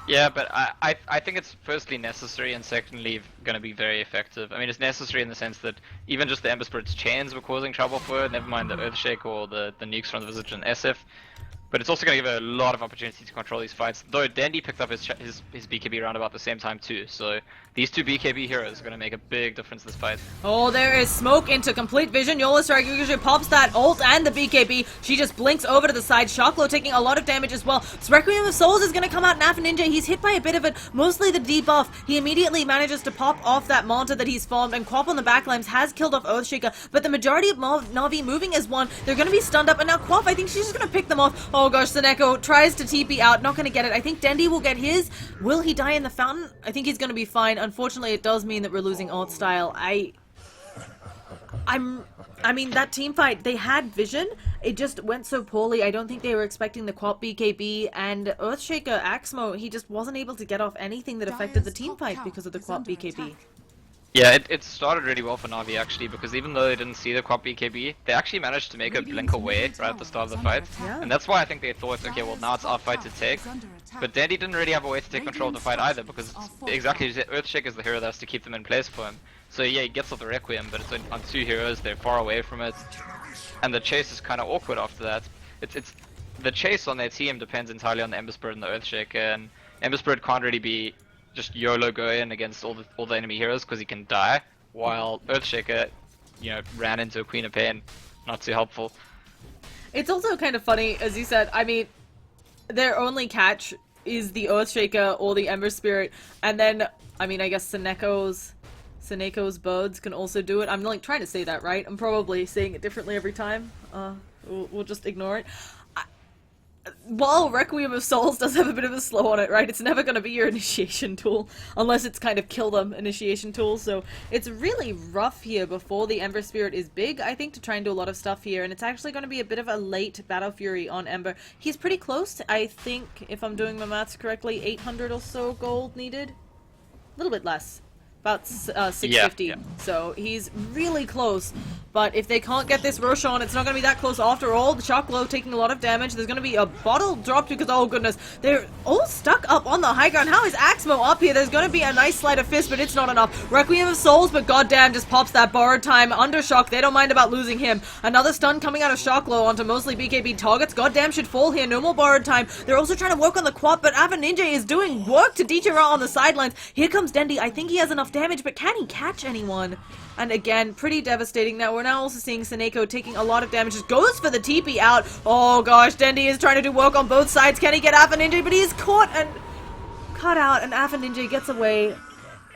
Yeah, but I think it's firstly necessary and secondly going to be very effective. I mean, it's necessary in the sense that even just the Ember Spirit's chains were causing trouble for her, never mind the Earthshake or the nukes from the Visage and SF. But it's also going to give her a lot of opportunity to control these fights, though Dandy picked up his BKB around about the same time too, so these two BKB heroes are going to make a big difference this fight. Oh, there is smoke into complete vision. Yola Strike pops that ult and the BKB. She just blinks over to the side. Shocklow taking a lot of damage as well. So Requiem of Souls is going to come out. Nafa Ninja, he's hit by a bit of it, mostly the debuff. He immediately manages to pop off that Manta that he's formed, and Quap on the backlines has killed off Earthshaker, but the majority of Na'Vi moving as one. They're going to be stunned up, and now Quap, I think she's just going to pick them off. Oh gosh, Seneko tries to TP out, not going to get it. I think Dendi will get his. Will he die in the fountain? I think he's going to be fine. Unfortunately, it does mean that we're losing ult style. I mean, that team fight, they had vision. It just went so poorly. I don't think they were expecting the Quap BKB, and Earthshaker Axmo, he just wasn't able to get off anything that affected the team fight because of the Quap BKB. Yeah, it started really well for Na'Vi actually, because even though they didn't see the Quap BKB, they actually managed to make it blink away right at the start of the fight. Yeah. And that's why I think they thought, okay, well now it's our fight to take. But Dandy didn't really have a way to take control of the fight either, because exactly, Earthshake is the hero that has to keep them in place for him. So yeah, he gets off the Requiem, but it's on two heroes, they're far away from it. And the chase is kind of awkward after that. It's the chase on their team depends entirely on the Ember Spirit and the Earthshaker, and Ember Spirit can't really be just YOLO go in against all the enemy heroes because he can die, while Earthshaker, you know, ran into a Queen of Pain. Not too helpful. It's also kind of funny, as you said, I mean, their only catch is the Earthshaker or the Ember Spirit, and then, I mean, I guess Seneco's birds can also do it. I'm like trying to say that right. I'm probably saying it differently every time. We'll just ignore it. While Requiem of Souls does have a bit of a slow on it, right? It's never going to be your initiation tool, unless it's kind of kill them initiation tool, so it's really rough here before the Ember Spirit is big, I think, to try and do a lot of stuff here, and it's actually going to be a bit of a late Battle Fury on Ember. He's pretty close to, I think, if I'm doing my maths correctly, 800 or so gold needed? A little bit less. About 650, yeah. So he's really close, but if they can't get this rush on, it's not going to be that close after all. The Shocklow taking a lot of damage. There's going to be a bottle dropped because, oh goodness, they're all stuck up on the high ground. How is Axmo up here? There's going to be a nice sleight of fist, but it's not enough. Requiem of Souls, but goddamn, just pops that borrowed time. Undershock, they don't mind about losing him. Another stun coming out of Shocklow onto mostly BKB targets. Goddamn, should fall here. No more borrowed time. They're also trying to work on the Quap, but Ava Ninja is doing work to Dechira on the sidelines. Here comes Dendi. I think he has enough damage, but can he catch anyone? And again, pretty devastating. Now we're now also seeing Seneko taking a lot of damage. Just goes for the TP out. Oh gosh, Dendi is trying to do work on both sides. Can he get Alpha Ninja? But he is caught and cut out, and Alpha Ninja gets away.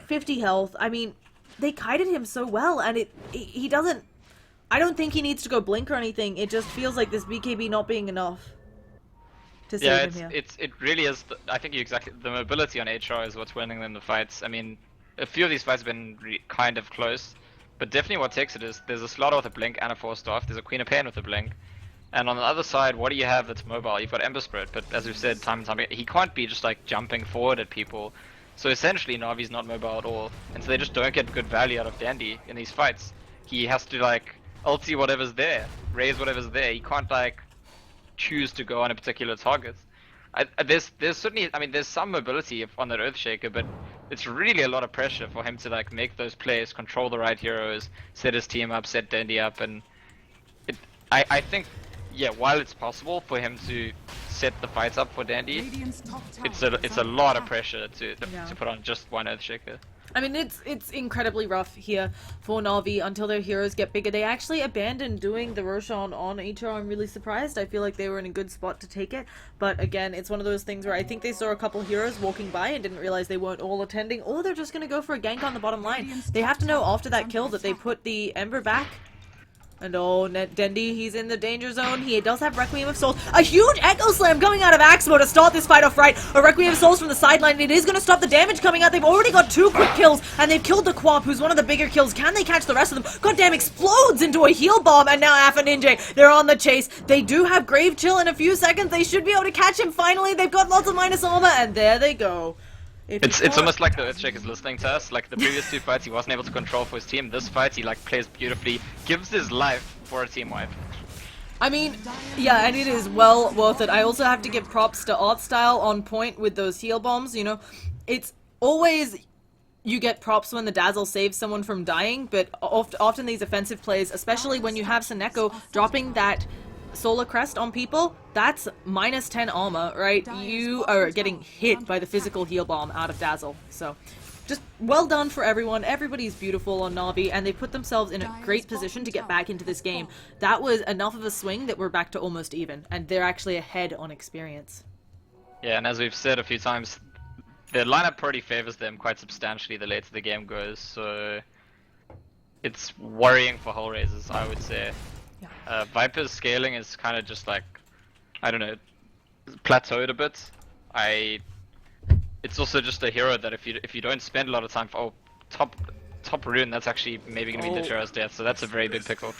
50 health. I mean, they kited him so well, and he doesn't. I don't think he needs to go blink or anything. It just feels like this BKB not being enough to save him here. It really is. I think the mobility on HR is what's winning them the fights. I mean, a few of these fights have been kind of close, but definitely what takes it is there's a Slaughter with a blink and a 4-staff, there's a Queen of Pain with a blink, and on the other side, what do you have that's mobile? You've got Ember Spirit, but as we've said time and time again, he can't be just like jumping forward at people, so essentially Navi's not mobile at all, and so they just don't get good value out of Dandy in these fights. He has to like ulti whatever's there, raise whatever's there, he can't like choose to go on a particular target. There's certainly, I mean, there's some mobility on that Earthshaker, but it's really a lot of pressure for him to like make those plays, control the right heroes, set his team up, set Dandy up, and I think, yeah, while it's possible for him to set the fights up for Dandy, it's a lot of pressure to put on just one Earthshaker. I mean, it's incredibly rough here for Na'Vi until their heroes get bigger. They actually abandoned doing the Roshan on HR. I'm really surprised. I feel like they were in a good spot to take it. But again, it's one of those things where I think they saw a couple heroes walking by and didn't realize they weren't all attending, or they're just going to go for a gank on the bottom line. They have to know after that kill that they put the Ember back. And oh, Dendi, he's in the danger zone. He does have Requiem of Souls. A huge Echo Slam coming out of Axmo to start this fight off right. A Requiem of Souls from the sideline. It is going to stop the damage coming out. They've already got 2 quick kills, and they've killed the Quap, who's one of the bigger kills. Can they catch the rest of them? Goddamn, explodes into a heal bomb, and now Alpha Ninja, they're on the chase. They do have Grave Chill in a few seconds. They should be able to catch him finally. They've got lots of minus armor, and there they go. It's almost like the Earthshake is listening to us. Like the previous 2 fights he wasn't able to control for his team. This fight he like plays beautifully, gives his life for a team wipe. I mean, yeah, and it is well worth it. I also have to give props to Art Style on point with those heal bombs, you know. It's always you get props when the Dazzle saves someone from dying, but often these offensive plays, especially when you have Seneko dropping that Solar Crest on people, that's minus 10 armor, right? You are getting hit by the physical heal bomb out of Dazzle. So, just well done for everyone. Everybody's beautiful on Na'Vi, and they put themselves in a great position to get back into this game. That was enough of a swing that we're back to almost even, and they're actually ahead on experience. Yeah, and as we've said a few times, the lineup pretty favors them quite substantially the later the game goes, so it's worrying for HellRaisers, I would say. Yeah. Viper's scaling is kind of just like, I don't know, plateaued a bit. It's also just a hero that if you don't spend a lot of time for top rune, that's actually maybe gonna be Nichiro's death. So that's a very big pickle.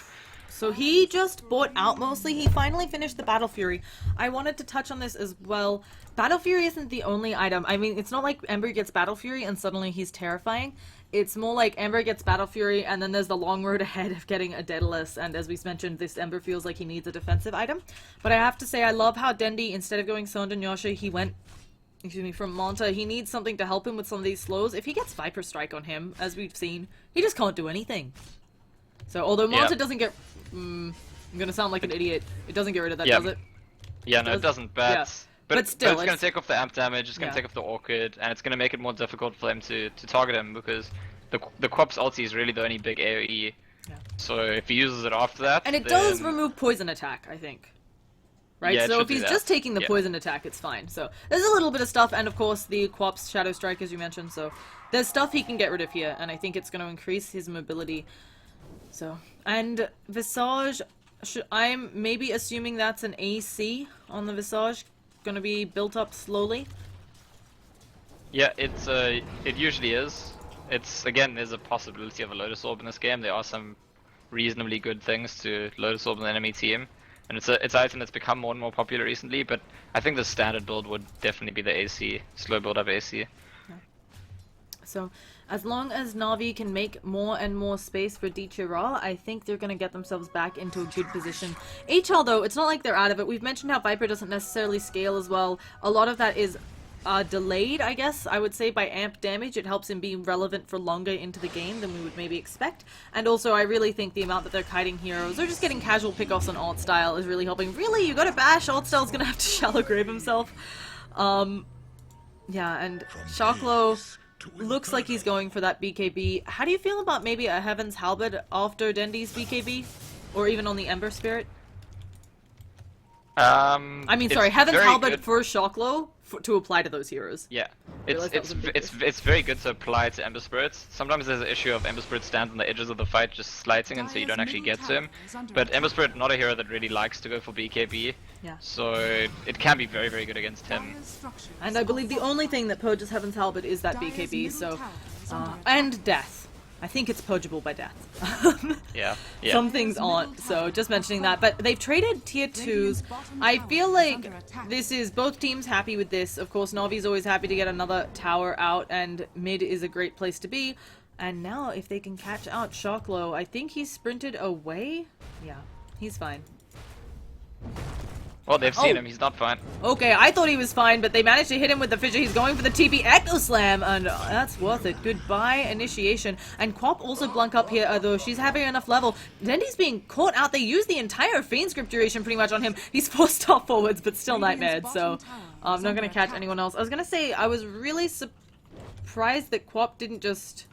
So he just bought out mostly. He finally finished the Battle Fury. I wanted to touch on this as well. Battle Fury isn't the only item. I mean, it's not like Ember gets Battle Fury and suddenly he's terrifying. It's more like Ember gets Battle Fury and then there's the long road ahead of getting a Daedalus, and as we mentioned, this Ember feels like he needs a defensive item. But I have to say, I love how Dendi, instead of going Sondan Yasha, he went, excuse me, from Manta. He needs something to help him with some of these slows. If he gets Viper Strike on him, as we've seen, he just can't do anything. So, although Manta doesn't get... I'm gonna sound like an idiot. It doesn't get rid of that, does it? Yeah, no, it doesn't, but... But still, it's gonna take off the amp damage, it's gonna take off the Orchid, and it's gonna make it more difficult for them to target him, because the Quap's ulti is really the only big AoE. Yeah. So if he uses it after that, and it does remove poison attack, I think. Right? Yeah, so if he's just taking the poison attack, it's fine. So there's a little bit of stuff, and of course the Quap's Shadow Strike, as you mentioned, so there's stuff he can get rid of here, and I think it's gonna increase his mobility. So, and Visage, I'm maybe assuming that's an AC on the Visage. Gonna be built up slowly. Yeah, it usually is. It's, again, there's a possibility of a Lotus Orb in this game. There are some reasonably good things to Lotus Orb in the enemy team, and it's an item that's become more and more popular recently, but I think the standard build would definitely be the AC, slow build up AC. Yeah. So as long as Na'Vi can make more and more space for Dichira, I think they're going to get themselves back into a good position. HL, though, it's not like they're out of it. We've mentioned how Viper doesn't necessarily scale as well. A lot of that is delayed, I guess, I would say, by amp damage. It helps him be relevant for longer into the game than we would maybe expect. And also, I really think the amount that they're kiting heroes, or just getting casual pickoffs on Alt Style, is really helping. Really, you gotta bash? Alt Style's gonna have to shallow grave himself. Yeah, and Shaklo looks like he's going for that BKB. How do you feel about maybe a Heaven's Halberd after Dendi's BKB? Or even on the Ember Spirit? I mean, sorry, Heaven's Halberd for Shaklo to apply to those heroes. Yeah, it's very good to apply to Ember Spirits. Sometimes there's an issue of Ember Spirit stands on the edges of the fight just slighting, and so you don't actually get to him. But Ember Spirit, not a hero that really likes to go for BKB, so it can be very, very good against him. And I believe the only thing that purges Heaven's Halberd is that BKB, so... and death. I think it's purgeable by death. Yeah. Some things aren't, so just mentioning that. But they've traded tier 2s. I feel like this is both teams happy with this. Of course, Navi's always happy to get another tower out, and mid is a great place to be. And now, if they can catch out Shaklo, I think he's sprinted away? Yeah, he's fine. Well, they've seen him, he's not fine. Okay, I thought he was fine, but they managed to hit him with the fissure. He's going for the TP Echo Slam, and that's worth it. Goodbye, initiation. And Quap also blunk up here, though she's having enough level. Dendi's being caught out. They use the entire Fiend Script duration pretty much on him. He's forced off forwards, but still nightmared, so I'm not going to catch anyone else. I was going to say, I was really surprised that Quap didn't just...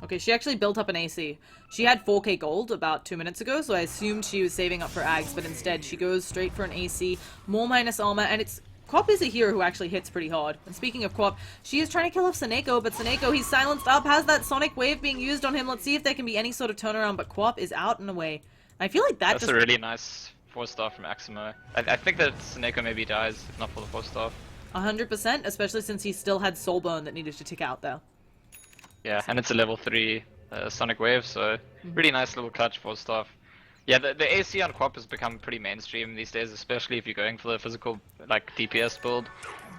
Okay, she actually built up an AC. She had 4k gold about 2 minutes ago, so I assumed she was saving up for Ags, but instead she goes straight for an AC, more minus armor, and it's... Quap is a hero who actually hits pretty hard. And speaking of Quap, she is trying to kill off Seneko, but Seneko, he's silenced up, has that Sonic Wave being used on him. Let's see if there can be any sort of turnaround, but Quap is out and away. I feel like that That's just... a really nice 4-star from Aximo. I think that Seneko maybe dies if not for the 4-star. 100%, especially since he still had Soulbone that needed to tick out though. Yeah, and it's a level 3 Sonic Wave, so really nice little clutch 4-star. Yeah, the AC on Quap has become pretty mainstream these days, especially if you're going for the physical, like, DPS build.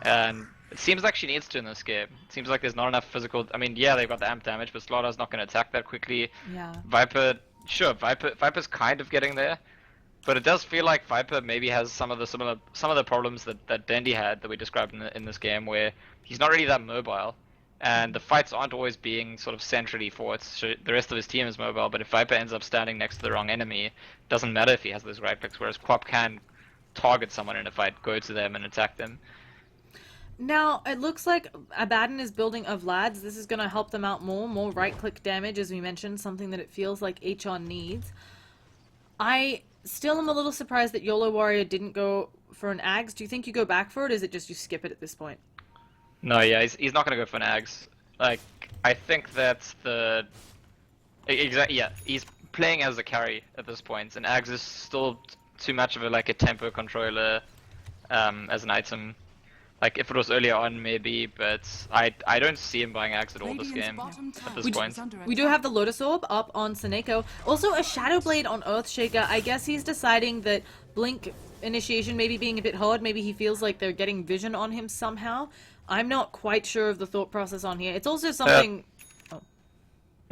And it seems like she needs to in this game. It seems like there's not enough physical... I mean, yeah, they've got the amp damage, but Slaughter's not going to attack that quickly. Yeah. Viper... Sure, Viper's kind of getting there. But it does feel like Viper maybe has some of the problems that Dandy had that we described in this game, where he's not really that mobile. And the fights aren't always being sort of centrally fought. So the rest of his team is mobile, but if Viper ends up standing next to the wrong enemy, it doesn't matter if he has those right clicks, whereas Quap can target someone in a fight, go to them and attack them. Now, it looks like Abaddon is building a Vlad's. This is going to help them out more right-click damage, as we mentioned, something that it feels like HR needs. I still am a little surprised that YOLO Warrior didn't go for an Ags. Do you think you go back for it, or is it just you skip it at this point? No, yeah, he's not gonna go for an Ags. Like, I think that's the... yeah, he's playing as a carry at this point, and Ags is still too much of a tempo controller as an item. Like, if it was earlier on, maybe, but I don't see him buying Ags at all this game, at this point. We do have the Lotus Orb up on Seneko. Also, a Shadow Blade on Earthshaker. I guess he's deciding that Blink initiation maybe being a bit hard. Maybe he feels like they're getting vision on him somehow. I'm not quite sure of the thought process on here. It's also something...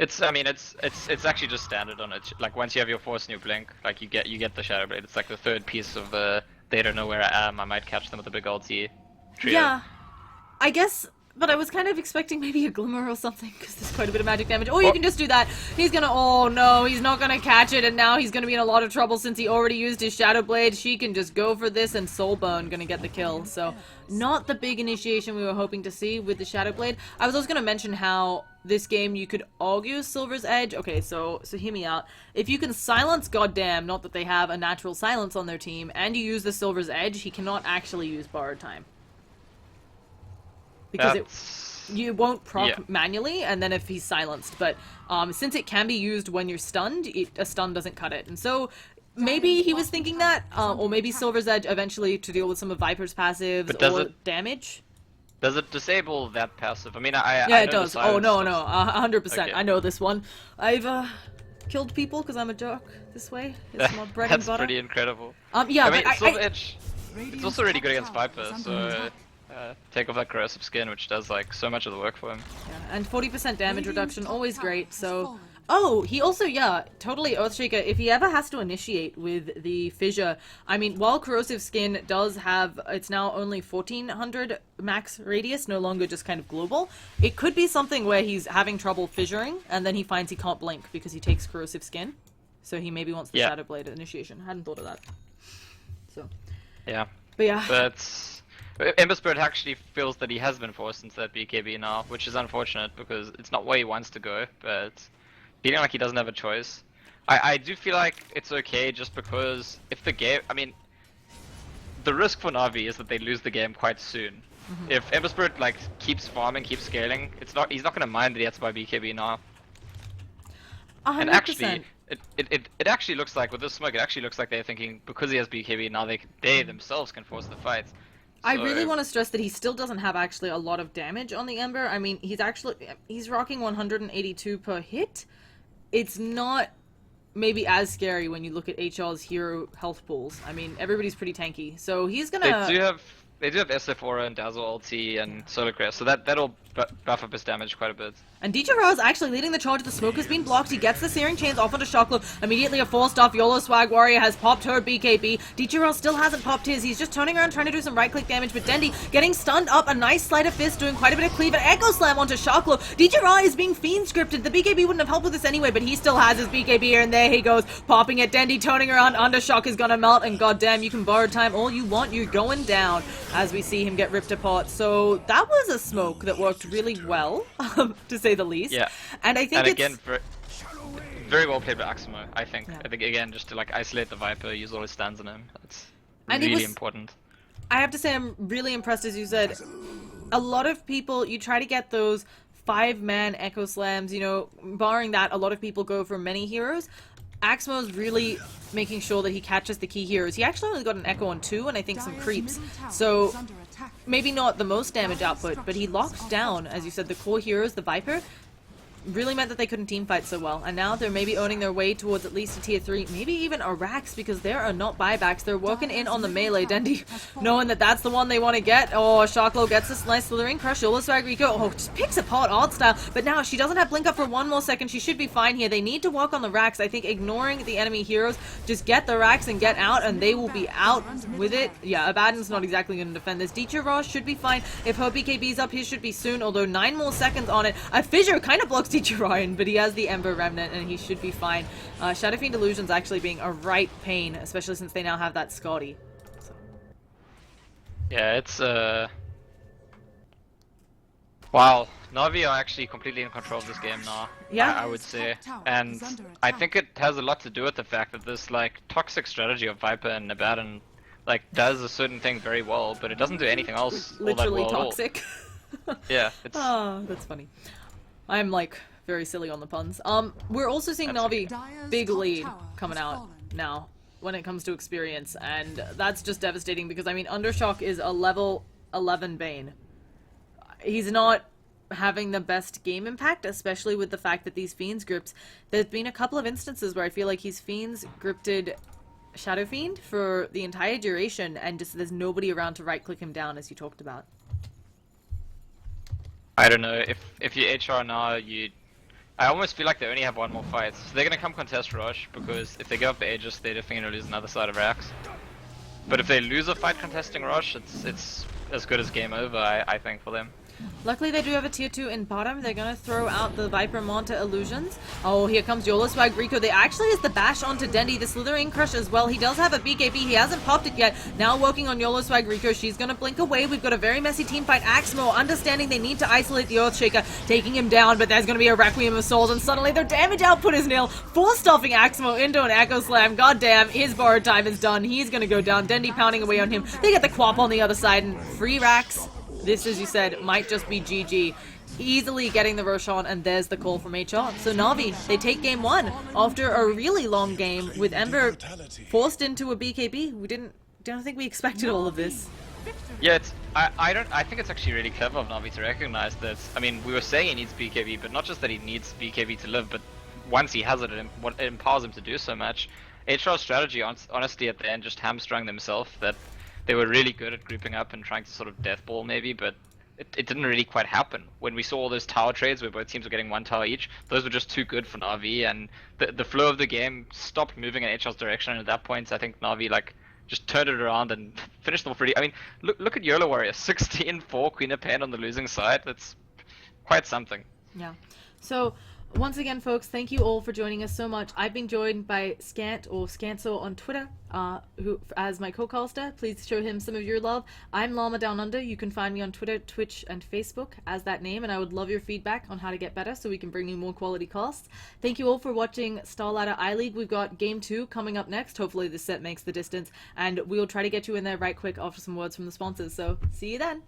I mean, it's actually just standard on it. Like, once you have your Force and your Blink, like, you get the Shadow Blade. It's like the third piece of the they don't know where I am, I might catch them with a big ulti trio. Yeah, I guess, but I was kind of expecting maybe a Glimmer or something, because there's quite a bit of magic damage. Or you can just do that. He's gonna, oh no, he's not gonna catch it, and now he's gonna be in a lot of trouble since he already used his Shadow Blade. She can just go for this, and Soulbone gonna get the kill. So, not the big initiation we were hoping to see with the Shadow Blade. I was also gonna mention how this game you could argue Silver's Edge. Okay, so hear me out. If you can silence Goddamn, not that they have a natural silence on their team, and you use the Silver's Edge, he cannot actually use Borrowed Time. Because you won't proc manually, and then if he's silenced. But since it can be used when you're stunned, a stun doesn't cut it. And so maybe he was thinking that, or maybe Silver's Edge eventually to deal with some of Viper's passives or damage. Does it disable that passive? I mean, yeah, it does. Oh no, 100%. Okay. I know this one. I've killed people because I'm a jerk this way. It's my bread and butter. That's pretty incredible. Yeah, I mean, Silver Edge. It's also really good against Viper, so. Take off that corrosive skin, which does like so much of the work for him. Yeah, and 40% damage reduction, always great. So, oh, he also, yeah, totally Earthshaker. If he ever has to initiate with the fissure, I mean, while corrosive skin does have, it's now only 1400 max radius, no longer just kind of global. It could be something where he's having trouble fissuring, and then he finds he can't blink because he takes corrosive skin. So he maybe wants the Shadow Blade initiation. Hadn't thought of that. So. Yeah. But yeah. But. Ember Spirit actually feels that he has been forced into that BKB now, which is unfortunate because it's not where he wants to go, but feeling like he doesn't have a choice. I do feel like it's okay just because if the game, I mean, the risk for Na'Vi is that they lose the game quite soon. If Ember Spirit like keeps farming, keeps scaling, he's not gonna mind that he has to buy BKB now. 100%. And actually, it actually looks like with this smoke, it actually looks like they're thinking because he has BKB now they themselves can force the fight. I really want to stress that he still doesn't have actually a lot of damage on the Ember. I mean, he's rocking 182 per hit. It's not maybe as scary when you look at HL's hero health pools. I mean, everybody's pretty tanky, so he's gonna... They do have SF Aura and Dazzle ulti and Solar Crest, so that'll buff up his damage quite a bit. And Dicharo is actually leading the charge. The smoke has been blocked. He gets the Searing Chains off onto Shocklow. Immediately a 4-star YOLO Swag Warrior has popped her BKB. Dicharo still hasn't popped his. He's just turning around trying to do some right-click damage, but Dendi getting stunned up. A nice Sleight of Fist doing quite a bit of cleave. An Echo Slam onto Shocklow. Dicharo is being fiend scripted. The BKB wouldn't have helped with this anyway, but he still has his BKB here, and there he goes. Popping it. Dendi turning around. Undershock is gonna melt, and goddamn, you can borrow time all you want. You're going down as we see him get ripped apart. So that was a smoke that worked really well, to say the least. Yeah. And I think again, very well played by Aximo, I think. Yeah. I think, again, just to like isolate the Viper, use all his stands on him. That's really important. I have to say, I'm really impressed, as you said. A lot of people, you try to get those 5-man Echo Slams, you know, barring that, a lot of people go for many heroes. Axmo's really making sure that he catches the key heroes. He actually only got an Echo on 2 and I think some creeps. So maybe not the most damage output, but he locked down, as you said, the core heroes, the Viper. Really meant that they couldn't team fight so well, and now they're maybe owning their way towards at least a tier 3, maybe even a Rax, because there are not buybacks. They're working in on the melee. Dendi knowing that that's the one they want to get. Oh, Sharklow gets this nice slithering crush. Yola Swag Rico, oh, just picks apart Odd Style, but now she doesn't have blink up for one more second. She should be fine here. They need to walk on the Rax. I think ignoring the enemy heroes, just get the Rax and get out, and they will be out with it. Yeah, Abaddon's not exactly going to defend this. Deecher Ross should be fine. If her BKB's up, his should be soon, although 9 more seconds on it. A Fissure kind of blocks Teacher Ryan, but he has the Ember Remnant and he should be fine. Shadow Fiend Illusion's actually being a right pain, especially since they now have that Scotty. So. Yeah, it's wow, Na'Vi are actually completely in control of this game now. Yeah, I would say, and I think it has a lot to do with the fact that this like toxic strategy of Viper and Abaddon like does a certain thing very well, but it doesn't do anything else literally all that well toxic. Yeah, it's... Oh, that's funny. I'm like very silly on the puns. We're also seeing Na'Vi big lead coming out now when it comes to experience, and that's just devastating because I mean Undershock is a level 11 Bane. He's not having the best game impact, especially with the fact that these Fiends grips. There's been a couple of instances where I feel like he's Fiends gripped Shadow Fiend for the entire duration, and just there's nobody around to right click him down, as you talked about. I don't know, if you HR now, I almost feel like they only have one more fight. So they're gonna come contest Rush, because if they give up the Aegis, they're definitely gonna lose another side of Rax. But if they lose a fight contesting Rush, it's as good as game over, I think, for them. Luckily, they do have a tier 2 in bottom. They're going to throw out the Viper Monta Illusions. Oh, here comes Yola Swag Rico. They actually has the bash onto Dendi, the Slithering Crush as well. He does have a BKB. He hasn't popped it yet. Now working on Yola Swag Rico. She's going to blink away. We've got a very messy team fight. Axmo understanding they need to isolate the Earthshaker, taking him down, but there's going to be a Requiem of Souls, and suddenly their damage output is nil. Force stuffing Axmo into an Echo Slam. God damn, his borrowed time is done. He's going to go down. Dendi pounding away on him. They get the Quap on the other side, and free Rax. This, as you said, might just be GG. Easily getting the Roshan, and there's the call from HR. So Na'Vi, they take game 1 after a really long game with Ember forced into a BKB. We don't think we expected all of this. Yeah, I think it's actually really clever of Na'Vi to recognize that. I mean, we were saying he needs BKB, but not just that he needs BKB to live, but once he has it, it empowers him to do so much. HR's strategy, honestly, at the end, just hamstrung themselves. That they were really good at grouping up and trying to sort of deathball maybe, but it didn't really quite happen. When we saw all those tower trades where both teams were getting 1 tower each, those were just too good for Na'Vi, and the flow of the game stopped moving in HR's direction, and at that point I think Na'Vi like just turned it around and finished them off really. I mean, look at YOLO Warrior, 16-4 Queen of Pain on the losing side. That's quite something. Yeah. So once again, folks, thank you all for joining us so much. I've been joined by Scant, or Scantso on Twitter, who as my co-caster. Please show him some of your love. I'm Llama Down Under. You can find me on Twitter, Twitch, and Facebook as that name, and I would love your feedback on how to get better so we can bring you more quality casts. Thank you all for watching Starladder iLeague. We've got Game 2 coming up next. Hopefully this set makes the distance, and we'll try to get you in there right quick after some words from the sponsors. So see you then.